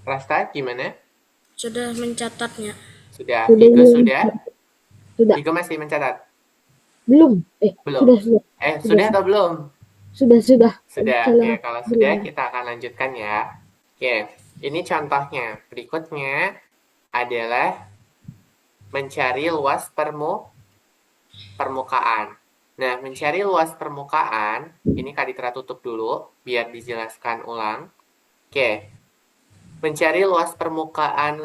Rasta, gimana? sudah mencatatnya. Sudah. Sudah, Vigo belum? sudah? Sudah. Vigo masih mencatat? Belum. Belum. Sudah, sudah. Sudah atau belum? Sudah. Sudah. Salah. Oke, kalau sudah kita akan lanjutkan ya. Oke, ini contohnya. Berikutnya adalah mencari luas permukaan. Nah, mencari luas permukaan, ini Kaditra tutup dulu biar dijelaskan ulang. Oke, mencari luas permukaan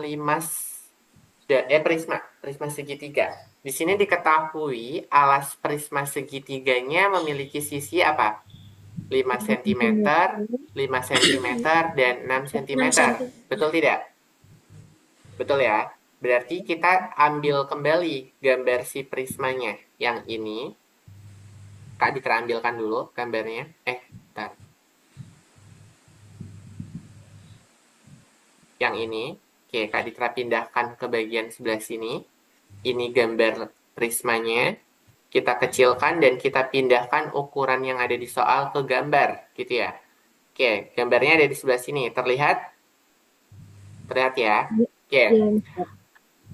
prisma segitiga. Di sini diketahui alas prisma segitiganya memiliki sisi apa? 5 cm, 5 cm, dan 6 cm. 6 cm. Betul tidak? Betul ya? Berarti kita ambil kembali gambar si prismanya. Yang ini, Kak Ditra ambilkan dulu gambarnya. Bentar. Yang ini, oke, Kak Ditra pindahkan ke bagian sebelah sini. Ini gambar prismanya. Kita kecilkan dan kita pindahkan ukuran yang ada di soal ke gambar, gitu ya. Oke, gambarnya ada di sebelah sini. Terlihat? Terlihat ya? Oke, Iya, Mister.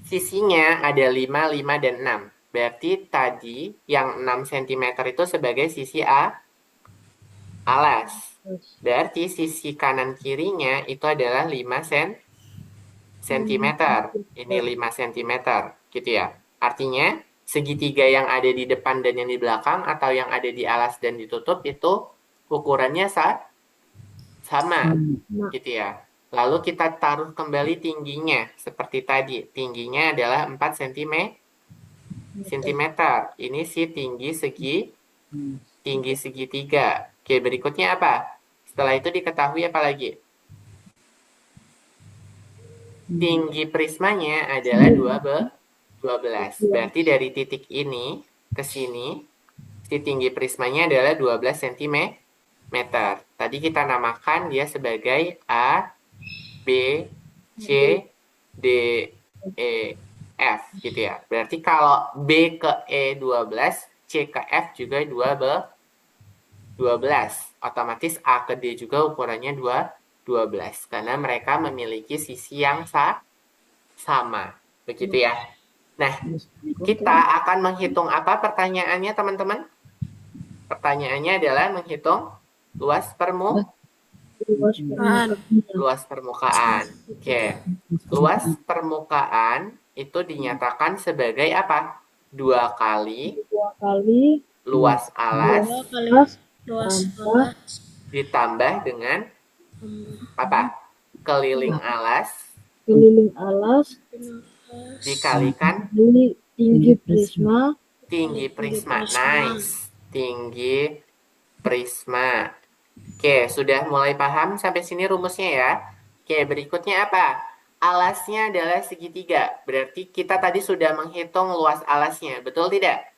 sisinya ada 5, 5, dan 6. Berarti tadi yang 6 cm itu sebagai sisi alas. Berarti sisi kanan kirinya itu adalah 5 cm. Ini 5 cm, gitu ya. Artinya, segitiga yang ada di depan dan yang di belakang atau yang ada di alas dan ditutup itu ukurannya sama, gitu ya. Lalu kita taruh kembali tingginya seperti tadi. Tingginya adalah 4 cm. Ini sih tinggi segitiga. Oke, berikutnya apa? Setelah itu diketahui apa lagi? Tinggi prismanya adalah 12. Berarti dari titik ini ke sini, si tinggi prismanya adalah 12 cm. Tadi kita namakan dia sebagai A, B, C, D, E, F, gitu ya. Berarti kalau B ke E 12, C ke F juga 12. Otomatis A ke D juga ukurannya 12. Karena mereka memiliki sisi yang sama. Begitu ya. Nah, kita akan menghitung apa pertanyaannya, teman-teman? Pertanyaannya adalah menghitung luas permukaan. Oke. Luas permukaan itu dinyatakan sebagai apa? 2 kali 2 kali luas alas 2 kali luas tambah alas ditambah dengan apa? Keliling alas keliling alas dikalikan kali tinggi prisma tinggi prisma. Nice. Tinggi prisma. Oke, sudah mulai paham sampai sini rumusnya ya? Oke, berikutnya apa? Alasnya adalah segitiga. Berarti kita tadi sudah menghitung luas alasnya. Betul tidak?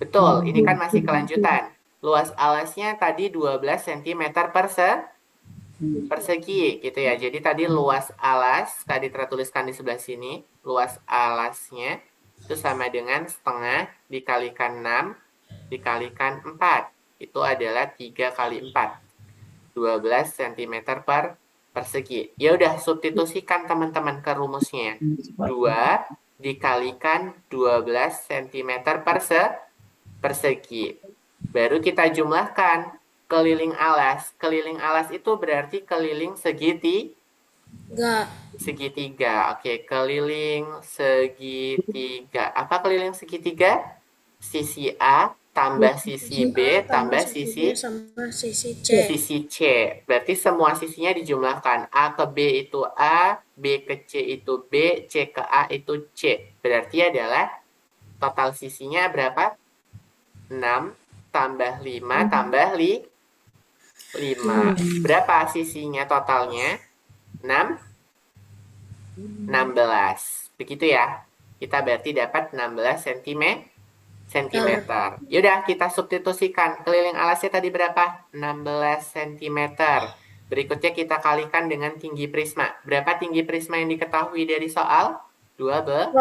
Betul, ini kan masih kelanjutan. Luas alasnya tadi 12 cm persegi gitu ya. Jadi tadi luas alas, tadi tertuliskan di sebelah sini. Luas alasnya itu sama dengan setengah dikalikan 6 dikalikan 4. Itu adalah 3 kali 4. 12 cm persegi. Ya udah, substitusikan teman-teman ke rumusnya. 2 dikalikan 12 cm persegi. Baru kita jumlahkan keliling alas. Keliling alas itu berarti keliling segitiga. Oke, keliling segitiga. Apa keliling segitiga? Sisi A tambah sisi B tambah sisi C. Berarti semua sisinya dijumlahkan. A ke B itu A, B ke C itu B, C ke A itu C. Berarti adalah total sisinya berapa? 6 tambah 5 tambah 5. Berapa sisinya totalnya? 16. Begitu ya. Kita berarti dapat 16 cm. Yaudah, kita substitusikan. Keliling alasnya tadi berapa? 16 cm. Berikutnya kita kalikan dengan tinggi prisma. Berapa tinggi prisma yang diketahui dari soal? 12.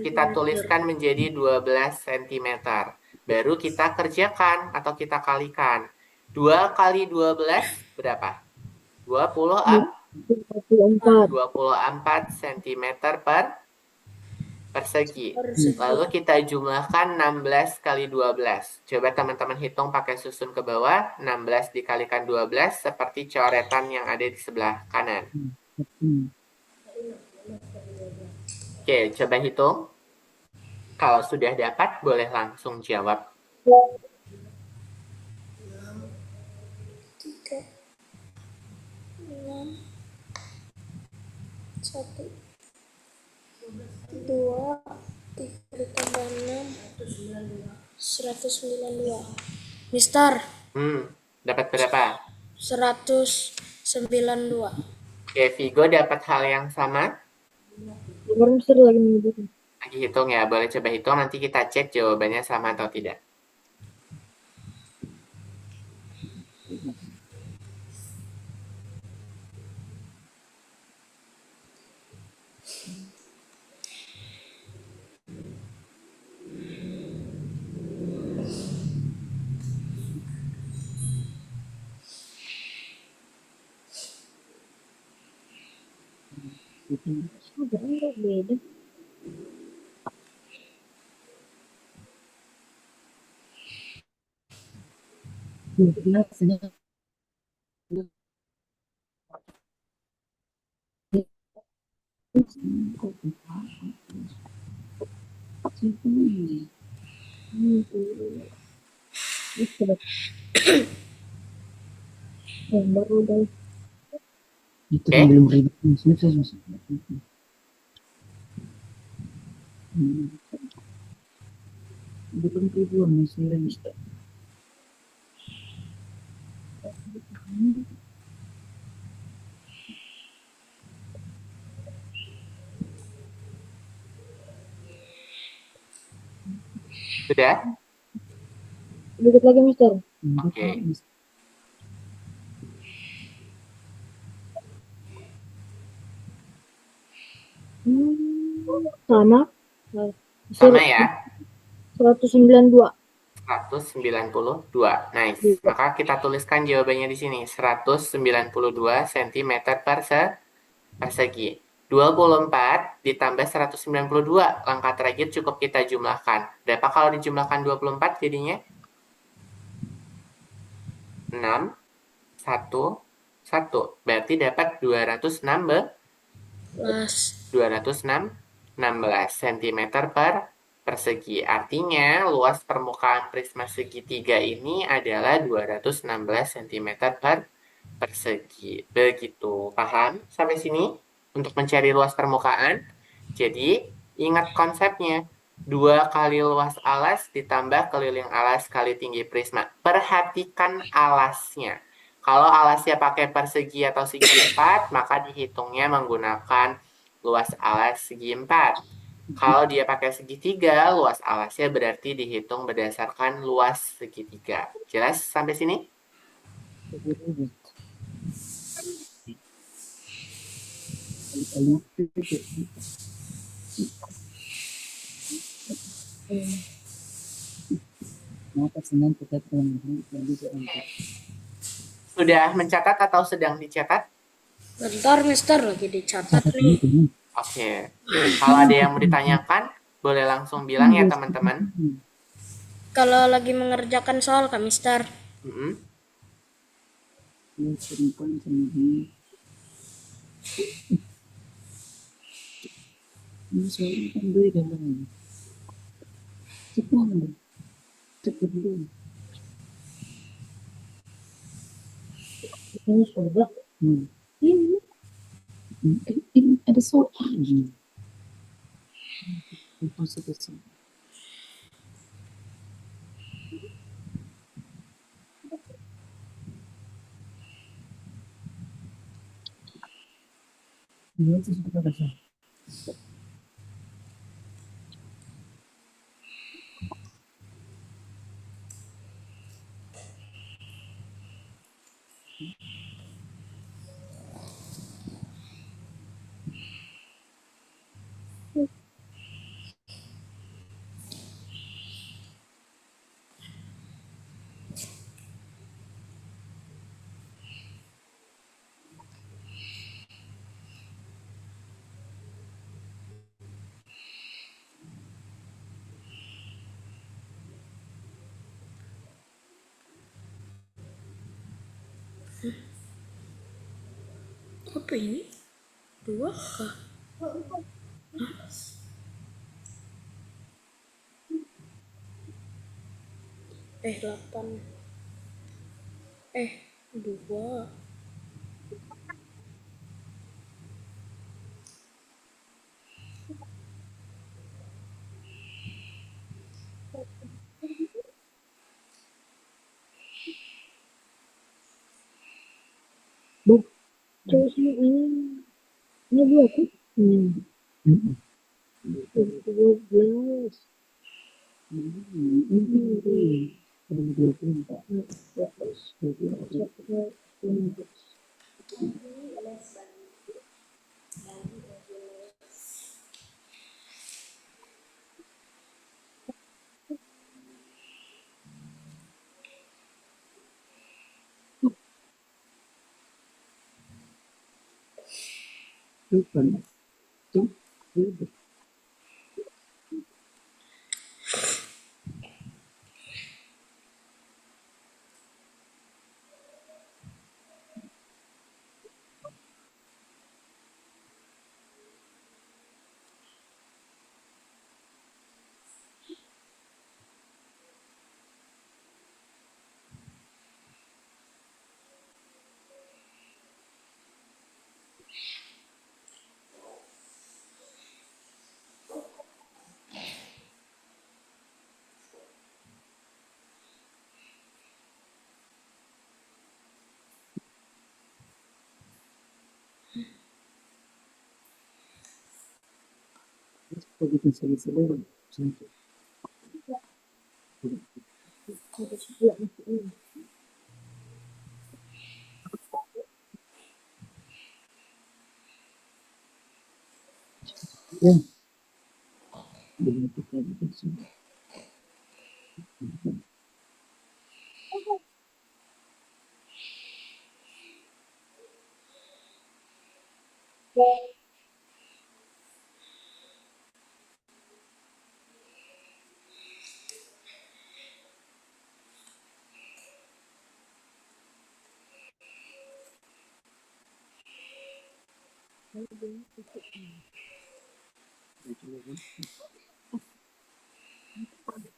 Kita tuliskan menjadi 12 cm. Baru kita kerjakan atau kita kalikan. 2 kali 12 berapa? 24 cm persegi. Lalu kita jumlahkan 16 kali 12. Coba teman-teman hitung pakai susun ke bawah. 16 dikalikan 12 seperti coretan yang ada di sebelah kanan. Oke, coba hitung. Kalau sudah dapat, boleh langsung jawab. 1 2 3 ditambah 6 192. Mister, Dapat berapa? 192. Oke, Vigo dapat hal yang sama. Kemarin Mister lagi menyebutkan. Lagi hitung ya, boleh coba hitung. Nanti kita cek jawabannya sama atau tidak. Ada enggak beda? Biasanya Mister. Baru udah. itu Oke, kan belum ribet susah susah. Belum ribuan misalnya Mister. sudah? Sedikit lagi Mister. Oke. Sama. Sama ya, 192. 192. Nice. Maka kita tuliskan jawabannya di sini. 192 cm persegi. 24 ditambah 192. Langkah terakhir cukup kita jumlahkan. Berapa kalau dijumlahkan 24 jadinya? 6, 1, 1. Berarti dapat 216 cm persegi. Artinya, luas permukaan prisma segitiga ini adalah 216 cm persegi. Begitu. Paham sampai sini? Untuk mencari luas permukaan. Jadi, ingat konsepnya. 2 kali luas alas ditambah keliling alas kali tinggi prisma. Perhatikan alasnya. Kalau alasnya pakai persegi atau segi 4, maka dihitungnya menggunakan luas alas segi 4. Kalau dia pakai segitiga, luas alasnya berarti dihitung berdasarkan luas segitiga. Jelas sampai sini? Sudah mencatat atau sedang dicatat? Bentar, Mister, lagi dicatat nih. Oke. Kalau ada yang mau ditanyakan, boleh langsung bilang ya teman-teman. Kalau lagi mengerjakan soal, Kak Mister. Mm-mm. Ini sudah. Ini ada soal. Iya, itu sudah ada. Apa ini? 2 kah? 8. 2. Terus ini dua tuh. Mm-mm. 12. Ini 2024. Bukan. Tuh. Begitu selesai. Ya, begitu kan.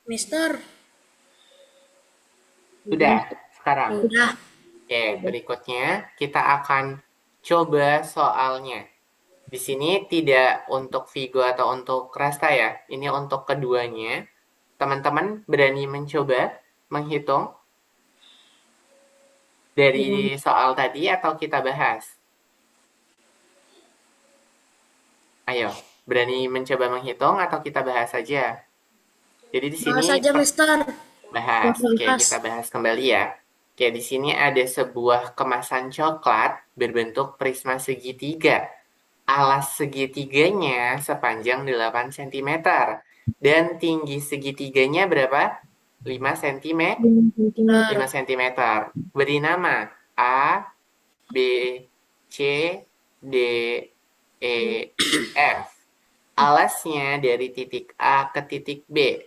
Mister. Sudah sekarang. Udah. Oke, berikutnya kita akan coba soalnya. Di sini tidak untuk Vigo atau untuk Rasta ya. Ini untuk keduanya. Teman-teman berani mencoba menghitung dari soal tadi atau kita bahas? Ayo, berani mencoba menghitung atau kita bahas saja? Jadi di Bahas sini aja, Mister. bahas. Oke, Bahas. kita bahas kembali ya. Oke, di sini ada sebuah kemasan coklat berbentuk prisma segitiga. Alas segitiganya sepanjang 8 cm. Dan tinggi segitiganya berapa? 5 cm. 5 cm. Beri nama A, B, C, D, E, F. Alasnya dari titik A ke titik B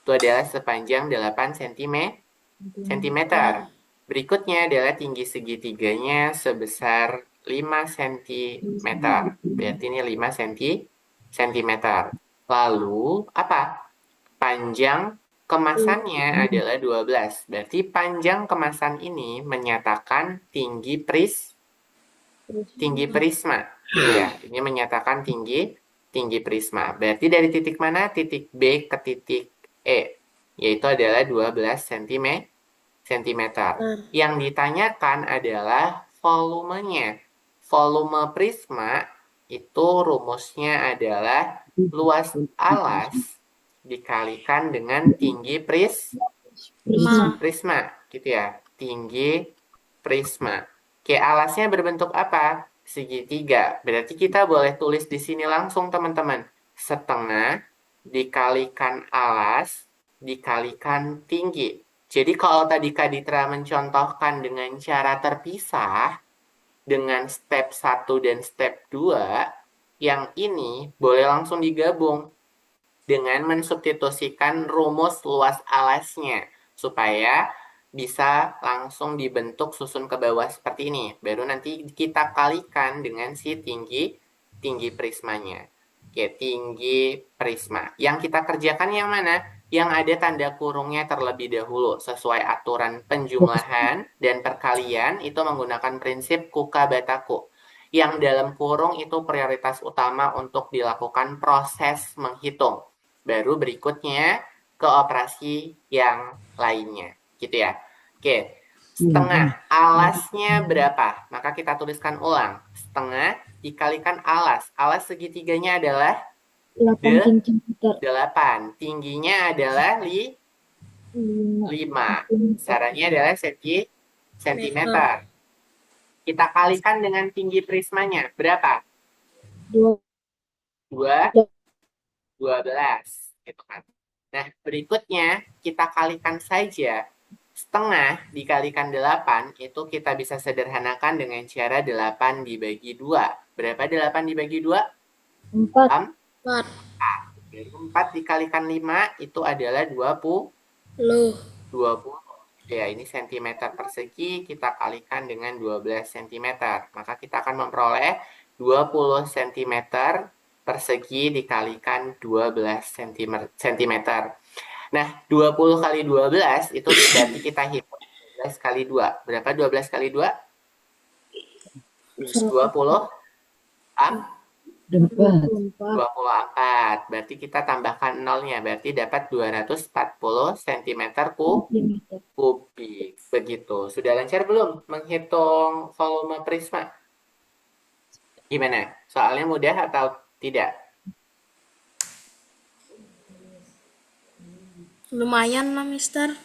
itu adalah sepanjang 8 cm. Berikutnya adalah tinggi segitiganya sebesar 5 cm. Berarti ini 5 cm. Lalu apa? Panjang kemasannya adalah 12. Berarti panjang kemasan ini menyatakan tinggi prisma. Ya, ini menyatakan tinggi prisma. Berarti dari titik mana? Titik B ke titik E, yaitu adalah 12 cm. Yang ditanyakan adalah volumenya. Volume prisma itu rumusnya adalah luas alas dikalikan dengan tinggi prisma, gitu ya. Tinggi prisma. Oke, alasnya berbentuk apa? Segitiga. Berarti kita boleh tulis di sini langsung, teman-teman. Setengah dikalikan alas dikalikan tinggi. Jadi kalau tadi Kak Ditra mencontohkan dengan cara terpisah, dengan step 1 dan step 2, yang ini boleh langsung digabung dengan mensubstitusikan rumus luas alasnya, supaya bisa langsung dibentuk susun ke bawah seperti ini. Baru nanti kita kalikan dengan si tinggi prismanya. Oke, tinggi prisma. Yang kita kerjakan yang mana? Yang ada tanda kurungnya terlebih dahulu. Sesuai aturan penjumlahan dan perkalian itu menggunakan prinsip Kuka-Bataku. Yang dalam kurung itu prioritas utama untuk dilakukan proses menghitung. Baru berikutnya ke operasi yang lainnya. Gitu ya. Oke, Setengah. Alasnya berapa? Maka kita tuliskan ulang. Setengah dikalikan alas. Alas segitiganya adalah 8 cm. 8. Tingginya adalah 5 5. Caranya adalah sentimeter. Kita kalikan dengan tinggi prismanya. Berapa? 2 12. Gitu kan. Nah, berikutnya kita kalikan saja. Setengah dikalikan 8 itu kita bisa sederhanakan dengan cara 8 dibagi 2. Berapa 8 dibagi 2? 4 4. 4 dikalikan 5 itu adalah 20. Loh. 20. Ya, ini cm persegi kita kalikan dengan 12 cm. Maka kita akan memperoleh 20 cm persegi dikalikan 12 cm. Nah, 20 kali 12 itu berarti kita hitung 12 kali 2. Berapa 12 kali 2? 20. 24 24. Berarti kita tambahkan nolnya. Berarti dapat 240 cm kubik. Begitu. Sudah lancar belum menghitung volume prisma? Gimana? Soalnya mudah atau tidak? Lumayan lah, Mister.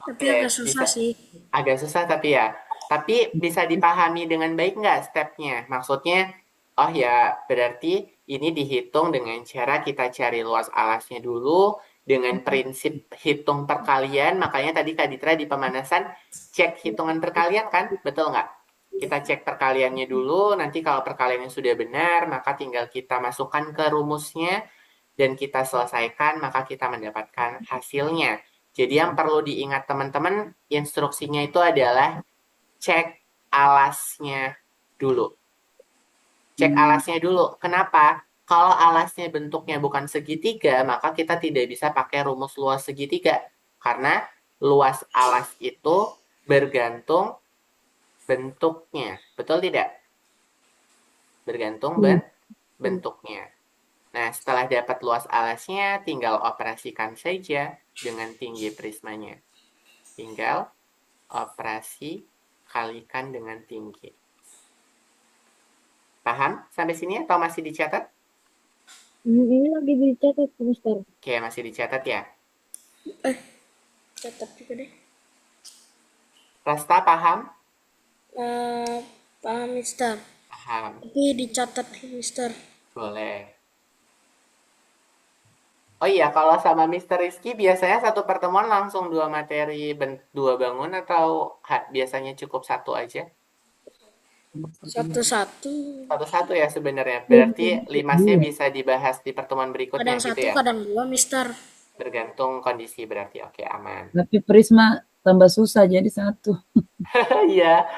Tapi Oke, agak susah bisa. sih. Agak susah tapi ya. Tapi bisa dipahami dengan baik nggak stepnya? Maksudnya, oh ya berarti ini dihitung dengan cara kita cari luas alasnya dulu dengan prinsip hitung perkalian. Makanya tadi Kak Ditra di pemanasan cek hitungan perkalian kan? Betul nggak? Kita cek perkaliannya dulu, nanti kalau perkaliannya sudah benar, maka tinggal kita masukkan ke rumusnya dan kita selesaikan, maka kita mendapatkan hasilnya. Jadi yang perlu diingat teman-teman, instruksinya itu adalah cek alasnya dulu. Cek alasnya dulu. Kenapa? Kalau alasnya bentuknya bukan segitiga, maka kita tidak bisa pakai rumus luas segitiga. Karena luas alas itu bergantung bentuknya. Betul tidak? Bergantung bentuknya. Nah, setelah dapat luas alasnya, tinggal operasikan saja dengan tinggi prismanya. Tinggal operasi kalikan dengan tinggi. Paham sampai sini atau masih dicatat? ini lagi dicatat Mister. Oke, masih dicatat ya. Catat juga deh. Rasta paham? Paham, Mister. Paham. Tapi dicatat, Mister. Boleh. Oh iya, kalau sama Mr. Rizky biasanya satu pertemuan langsung dua materi, dua bangun atau biasanya cukup satu aja? Satu-satu. Satu-satu ya sebenarnya. Berarti limasnya bisa dibahas di pertemuan berikutnya Kadang gitu satu, ya? kadang dua, Mister. Bergantung kondisi berarti. Oke, aman. Tapi Prisma tambah susah jadi satu. Iya,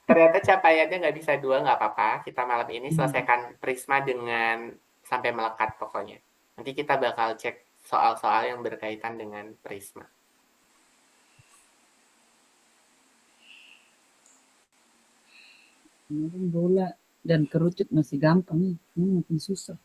ternyata capaiannya nggak bisa dua, nggak apa-apa. Kita malam ini selesaikan Prisma dengan sampai melekat pokoknya. Nanti kita bakal cek soal-soal yang berkaitan dengan Prisma. Kemarin bola dan kerucut masih gampang nih. Ini makin susah.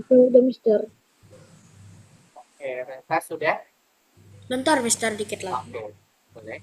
Oke, udah Mister. Oke, Reza sudah? Bentar, Mister, dikit lagi. Oke, boleh.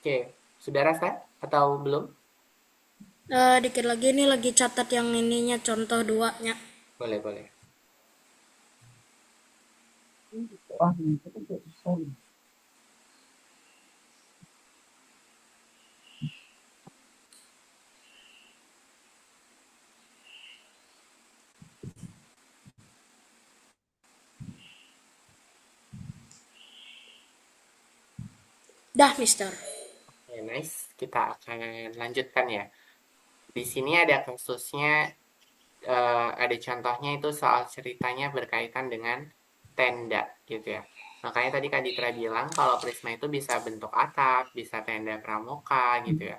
Oke, sudah rasa atau belum? Dikit lagi nih lagi catat yang ininya contoh duanya. Boleh, boleh. Wah, itu tuh susah. Dah, Mister. Oke, nice. Kita akan lanjutkan ya. Di sini ada kasusnya, ada contohnya itu soal ceritanya berkaitan dengan tenda gitu ya. Makanya tadi Kak Ditra bilang kalau prisma itu bisa bentuk atap, bisa tenda pramuka gitu ya.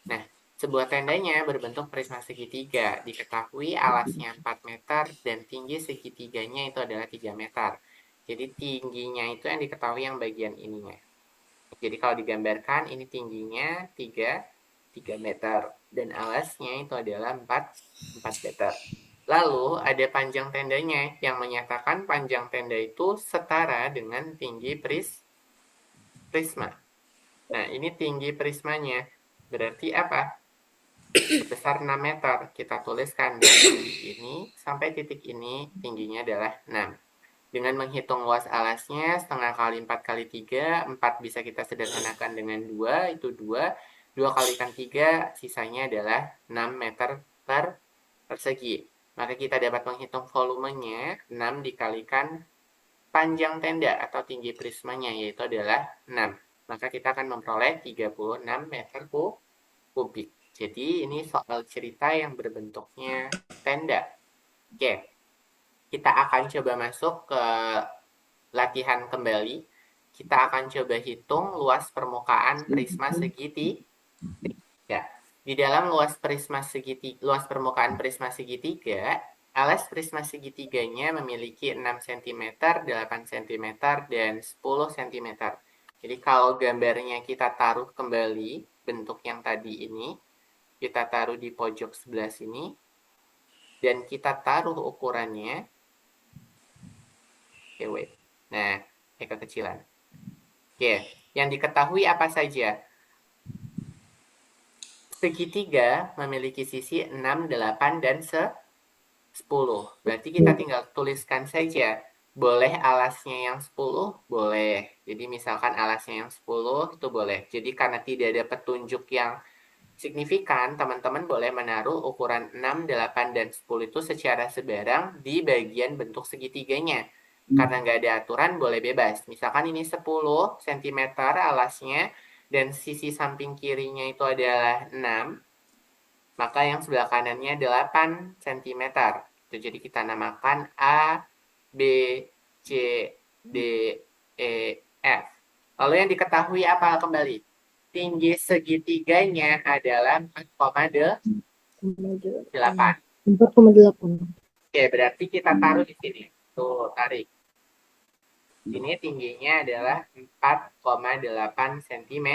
Nah, sebuah tendanya berbentuk prisma segitiga. Diketahui alasnya 4 meter dan tinggi segitiganya itu adalah 3 meter. Jadi tingginya itu yang diketahui yang bagian ininya. Jadi kalau digambarkan ini tingginya 3 meter dan alasnya itu adalah 4 meter. Lalu ada panjang tendanya yang menyatakan panjang tenda itu setara dengan tinggi prisma. Nah, ini tinggi prismanya. Berarti apa? Sebesar 6 meter. Kita tuliskan dari titik ini sampai titik ini tingginya adalah 6. Dengan menghitung luas alasnya setengah kali 4 kali 3, 4 bisa kita sederhanakan dengan 2, itu 2. 2 kalikan 3, sisanya adalah 6 meter persegi. Maka kita dapat menghitung volumenya 6 dikalikan panjang tenda atau tinggi prismanya, yaitu adalah 6. Maka kita akan memperoleh 36 meter kubik. Jadi ini soal cerita yang berbentuknya tenda. Oke, kita akan coba masuk ke latihan kembali. Kita akan coba hitung luas permukaan prisma segitiga. Di dalam luas permukaan prisma segitiga, alas prisma segitiganya memiliki 6 cm, 8 cm, dan 10 cm. Jadi kalau gambarnya kita taruh kembali bentuk yang tadi ini, kita taruh di pojok sebelah sini, dan kita taruh ukurannya. Oke, wait. Nah, kekecilan. Oke, yang diketahui apa saja? Segitiga memiliki sisi 6, 8, dan 10. Berarti kita tinggal tuliskan saja. Boleh alasnya yang 10? Boleh. Jadi misalkan alasnya yang 10 itu boleh. Jadi karena tidak ada petunjuk yang signifikan, teman-teman boleh menaruh ukuran 6, 8, dan 10 itu secara sebarang di bagian bentuk segitiganya. Karena nggak ada aturan, boleh bebas. Misalkan ini 10 cm alasnya, dan sisi samping kirinya itu adalah 6, maka yang sebelah kanannya 8 cm. Jadi kita namakan A, B, C, D, E, F. Lalu yang diketahui apa kembali? Tinggi segitiganya adalah 4,8. 4,8. Oke, berarti kita taruh di sini. Tuh, tarik. Ini tingginya adalah 4,8 cm.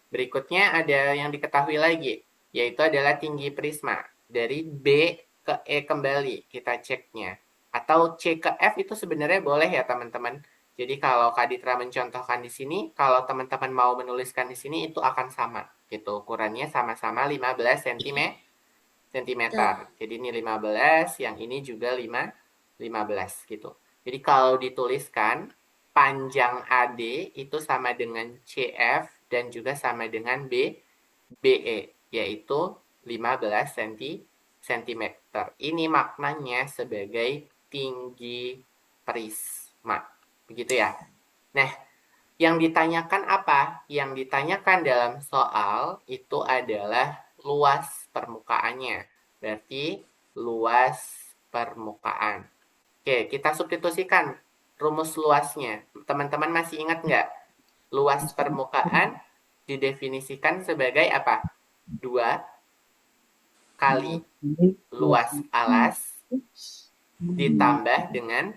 Berikutnya ada yang diketahui lagi, yaitu adalah tinggi prisma. Dari B ke E kembali kita ceknya. Atau C ke F itu sebenarnya boleh ya teman-teman. Jadi kalau Kak Ditra mencontohkan di sini, kalau teman-teman mau menuliskan di sini itu akan sama. Gitu, ukurannya sama-sama 15 cm. Jadi ini 15, yang ini juga 15 gitu. Jadi kalau dituliskan, panjang AD itu sama dengan CF dan juga sama dengan BE, yaitu 15 cm. Ini maknanya sebagai tinggi prisma. Begitu ya. Nah, yang ditanyakan apa? Yang ditanyakan dalam soal itu adalah luas permukaannya. Berarti luas permukaan. Oke, kita substitusikan rumus luasnya. Teman-teman masih ingat nggak? Luas permukaan didefinisikan sebagai apa? 2 kali luas alas ditambah dengan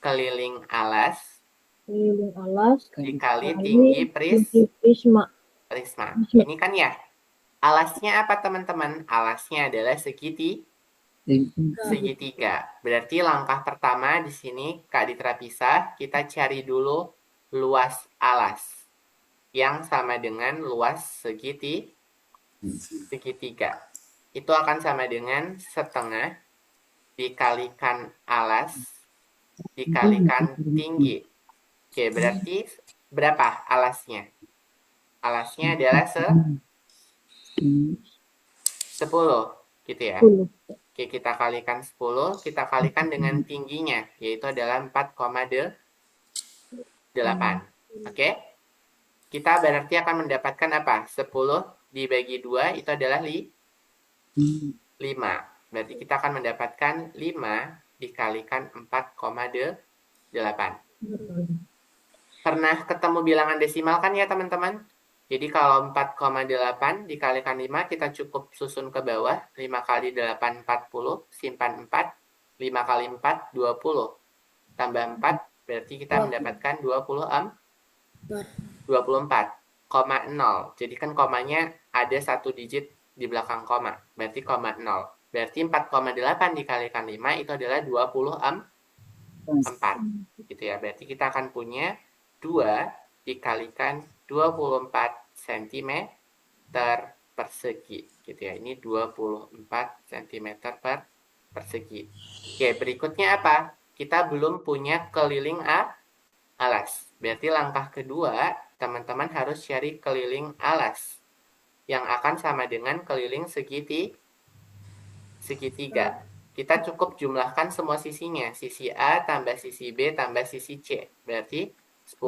keliling alas Keliling alas dikali kali tinggi tinggi prisma. prisma. Ini kan ya, alasnya apa teman-teman? Alasnya adalah segitiga. Berarti langkah pertama di sini Kak Ditra pisah, kita cari dulu luas alas yang sama dengan luas segitiga. Itu akan sama dengan setengah dikalikan alas dikalikan tinggi. Oke, berarti berapa alasnya? Alasnya adalah 10, gitu ya. 10. Oke, kita kalikan 10, kita kalikan dengan tingginya, yaitu adalah 4,8. Oke? Kita berarti akan mendapatkan apa? 10 dibagi 2 itu adalah 5. Berarti kita akan mendapatkan 5 dikalikan 4,8. Pernah ketemu bilangan desimal kan ya teman-teman? Jadi kalau 4,8 dikalikan 5 kita cukup susun ke bawah. 5 kali 8, 40. Simpan 4. 5 kali 4, 20. Tambah 4 berarti kita mendapatkan 24,0. Jadi kan komanya ada satu digit di belakang koma. Berarti 0. Berarti 4,8 dikalikan 5 itu adalah 24. Gitu ya. Berarti kita akan punya 2 dikalikan 24 cm persegi. Gitu ya. Ini 24 cm persegi. Oke, berikutnya apa? Kita belum punya keliling alas. Berarti langkah kedua, teman-teman harus cari keliling alas yang akan sama dengan keliling segitiga. Kita cukup jumlahkan semua sisinya. Sisi A tambah sisi B tambah sisi C. Berarti 10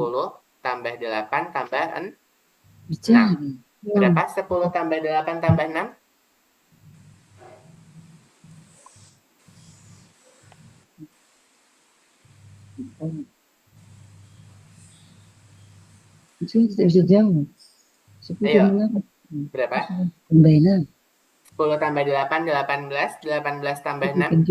tambah 8 tambah 6. Berapa? 10 tambah 8 tambah 6? Itu tidak bisa jawab. Ayo. Berapa? Pembainan. 10 tambah 8, 18. 18 tambah 6.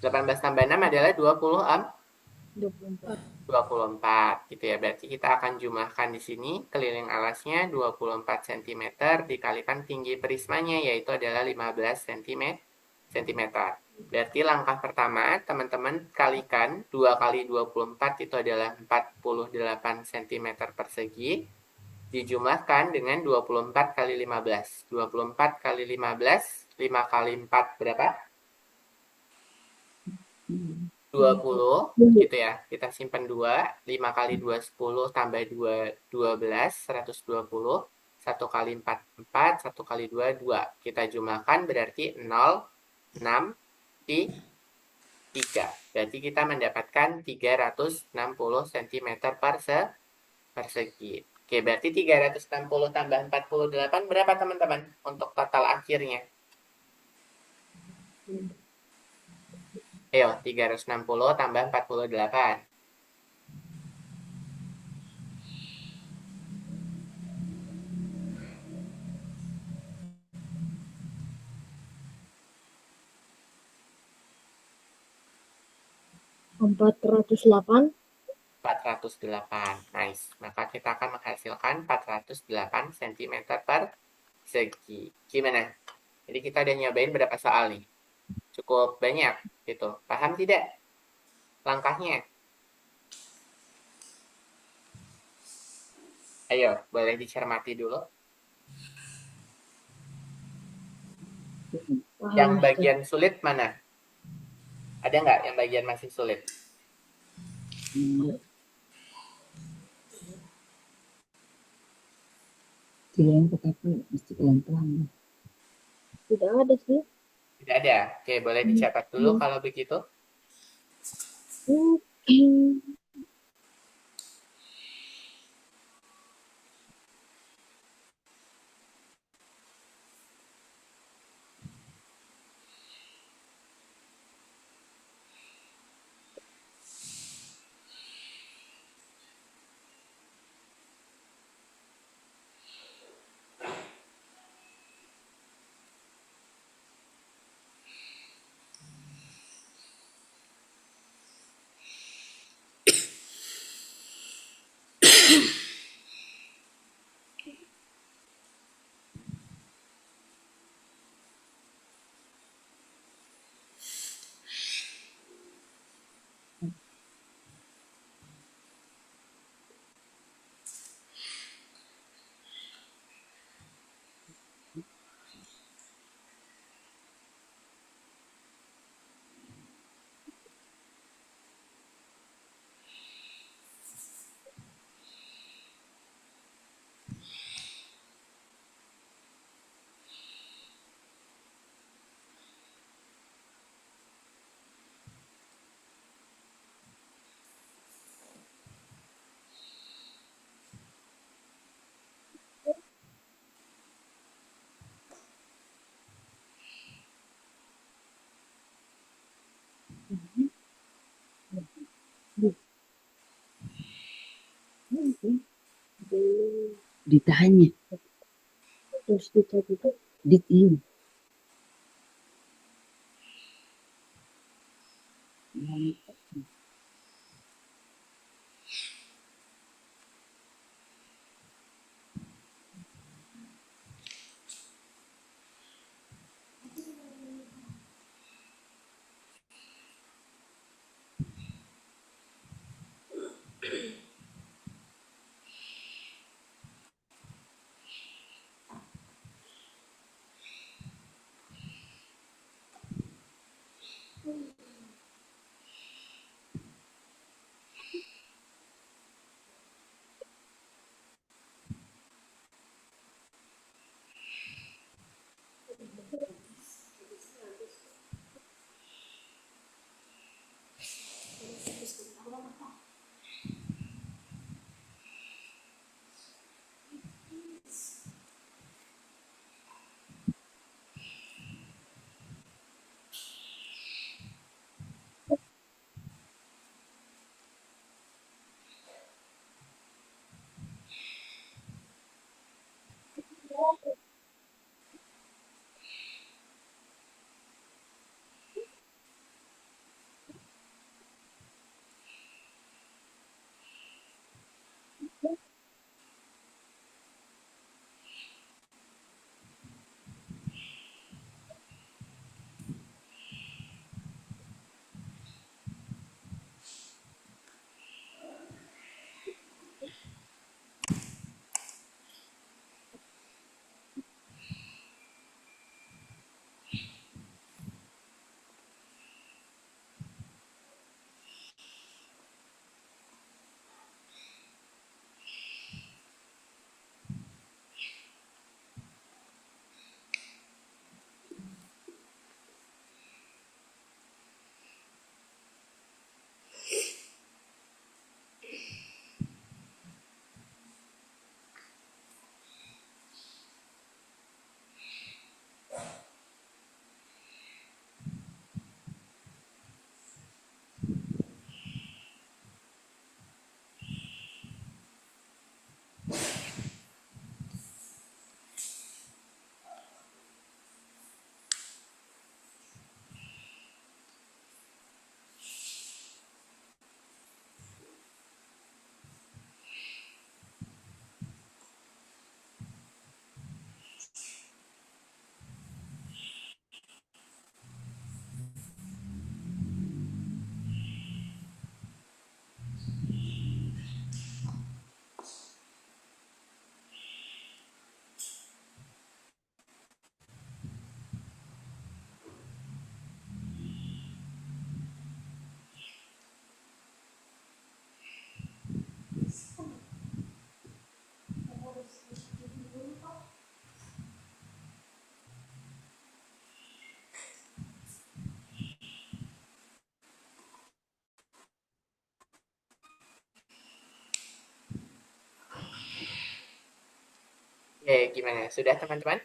18 tambah 6 adalah 24 gitu ya. Berarti kita akan jumlahkan di sini keliling alasnya 24 cm dikalikan tinggi prismanya yaitu adalah 15 cm. Berarti langkah pertama teman-teman kalikan 2 kali 24 itu adalah 48 cm persegi dijumlahkan dengan 24 kali 15. 24 kali 15, 5 kali 4 berapa? 20, gitu ya. Kita simpan 2, 5 kali 2, 10, tambah 2, 12, 120. 1 kali 4, 4, 1 kali 2, 2. Kita jumlahkan berarti 0, 6, 3. Berarti kita mendapatkan 360 cm persegi. Oke, berarti 360 tambah 48 berapa teman-teman untuk total akhirnya? Ayo, 360 tambah 48. Empat ratus delapan. 408. Nice. Maka kita akan menghasilkan 408 cm persegi. Gimana? Jadi kita udah nyobain berapa soal nih? Cukup banyak gitu. Paham tidak langkahnya? Ayo, boleh dicermati dulu. Paham, Yang Mister. bagian sulit mana? Ada nggak yang bagian masih sulit? Kirain tetapi mesti pelan-pelan. Tidak ada sih. Tidak ada. Oke, boleh dicatat dulu kalau begitu. Oke. Ditanya, Terus dicek itu. dit ini. Gimana? Sudah teman-teman?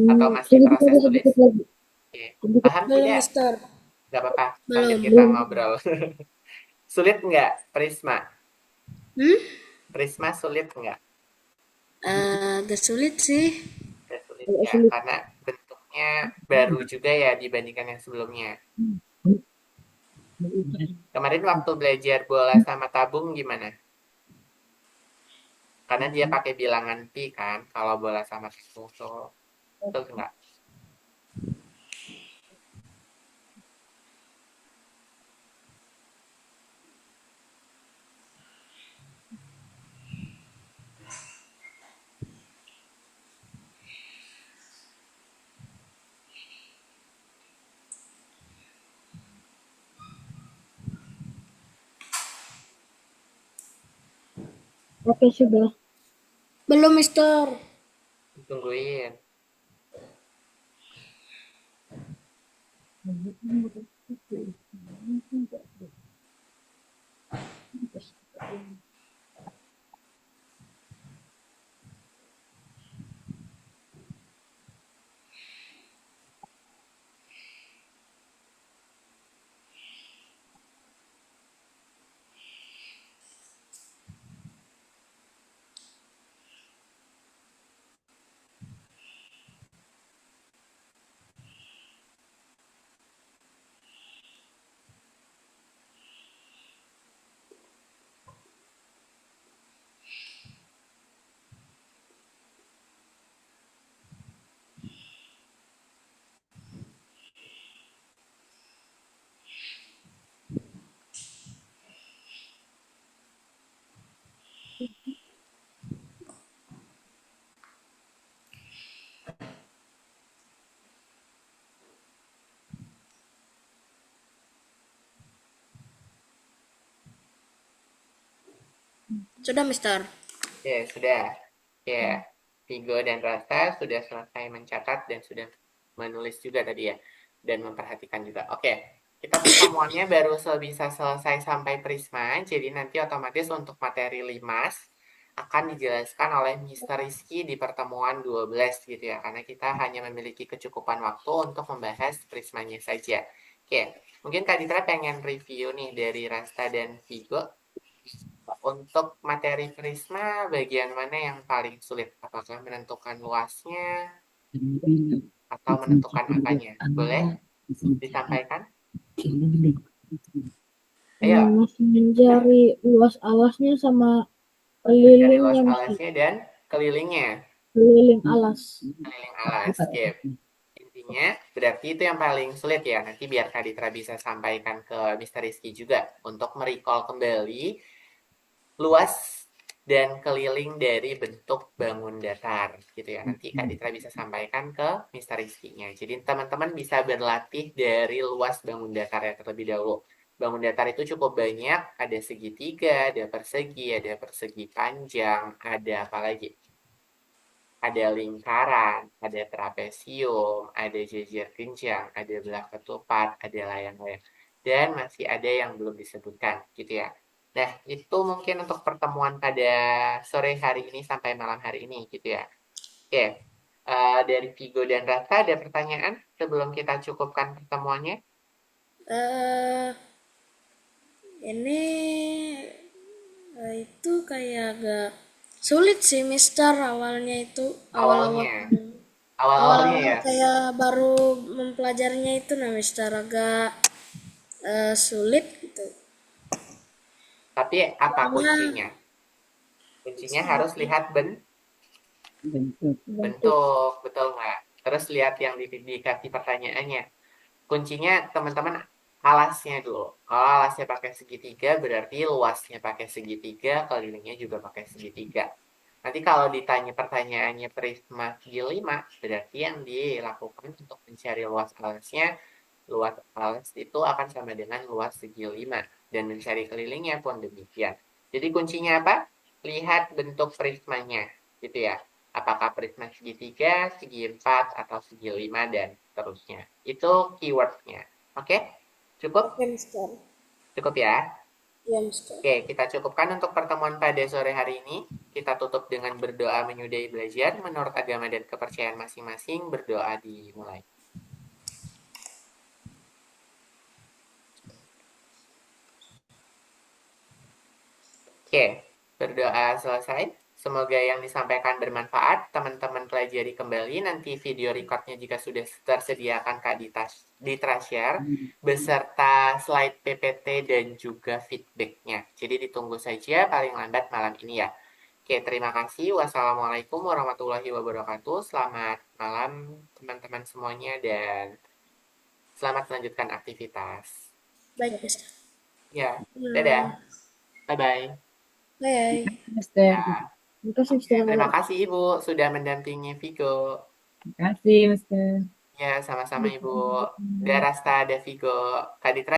Atau masih Sedikit proses lagi, tulis? sedikit lagi. Oke. Sedikit. Paham Belum, tidak? Mister. Nggak apa-apa, sambil Belum. kita Belum. ngobrol. Sulit nggak, Prisma? Hmm? Prisma sulit nggak? Agak sulit sih. Nggak sulit Agak ya, sulit. karena bentuknya baru juga ya dibandingkan yang sebelumnya. Kemarin waktu belajar bola sama tabung gimana? Karena dia pakai bilangan pi kan, kalau bola sama tabung tuh. Betul nggak? Oke, sudah. Belum, Mister. Tungguin. Sudah, Mister. Sudah. Vigo dan Rasta sudah selesai mencatat dan sudah menulis juga tadi ya. Dan memperhatikan juga. Kita pertemuannya baru bisa selesai sampai Prisma. Jadi nanti otomatis untuk materi Limas akan dijelaskan oleh Mr. Rizky di pertemuan 12 gitu ya. Karena kita hanya memiliki kecukupan waktu untuk membahas Prismanya saja. Mungkin Kak Ditra pengen review nih dari Rasta dan Vigo. Untuk materi Prisma, bagian mana yang paling sulit? Apakah menentukan luasnya atau menentukan angkanya? Boleh disampaikan? Ayo, Masih mencari luas alasnya sama mencari luas kelilingnya, Mister. alasnya dan kelilingnya. Keliling alas. Keliling alas, Intinya, berarti itu yang paling sulit ya. Nanti biar Kak Ditra bisa sampaikan ke Mr. Rizky juga untuk merecall kembali luas dan keliling dari bentuk bangun datar gitu ya. Nanti Kak Ditra bisa sampaikan ke Mr. Rizky-nya. Jadi teman-teman bisa berlatih dari luas bangun datar ya terlebih dahulu. Bangun datar itu cukup banyak, ada segitiga, ada persegi panjang, ada apa lagi? Ada lingkaran, ada trapesium, ada jejer genjang, ada belah ketupat, ada layang-layang. Dan masih ada yang belum disebutkan gitu ya. Nah, itu mungkin untuk pertemuan pada sore hari ini sampai malam hari ini gitu ya. Dari Vigo dan Rata ada pertanyaan sebelum kita cukupkan pertemuannya? Eh, ini itu kayak agak sulit sih, Mister. Awalnya itu awal-awal Awalnya, awal-awalnya awal-awal ya. kayak baru mempelajarinya itu, nah, Mister, agak sulit gitu. Tapi apa Soalnya kuncinya? Kuncinya harus lihat bentuk. Bentuk. bentuk, betul nggak? Terus lihat yang dikasih pertanyaannya. Kuncinya teman-teman alasnya dulu. Kalau alasnya pakai segitiga, berarti luasnya pakai segitiga, kelilingnya juga pakai segitiga. Nanti kalau ditanya pertanyaannya Prisma segi 5, berarti yang dilakukan untuk mencari luas alasnya, luas alas itu akan sama dengan luas segi 5. Dan mencari kelilingnya pun demikian. Jadi kuncinya apa? Lihat bentuk prismanya, gitu ya. Apakah prisma segitiga, segi 4, atau segi 5, dan seterusnya. Itu keywordnya. Oke? Cukup? oke, Mister. Cukup ya? Ya, Mister. Oke, kita cukupkan untuk pertemuan pada sore hari ini. Kita tutup dengan berdoa menyudahi belajar. Menurut agama dan kepercayaan masing-masing, berdoa dimulai. Oke, berdoa selesai. Semoga yang disampaikan bermanfaat. Teman-teman pelajari kembali. Nanti video recordnya jika sudah tersediakan Kak di Trashare, beserta slide PPT dan juga feedbacknya. Jadi ditunggu saja paling lambat malam ini ya. Oke, terima kasih. Wassalamualaikum warahmatullahi wabarakatuh. Selamat malam teman-teman semuanya dan selamat melanjutkan aktivitas. Baik, Mister. Ya, dadah. Bye-bye. Bye. Mister. Ya. Terima kasih, Mister. Terima kasih Ibu sudah mendampingi Vigo. Terima kasih, Mister. Ya, sama-sama Ibu. Darasta, ada Vigo. Kak Ditra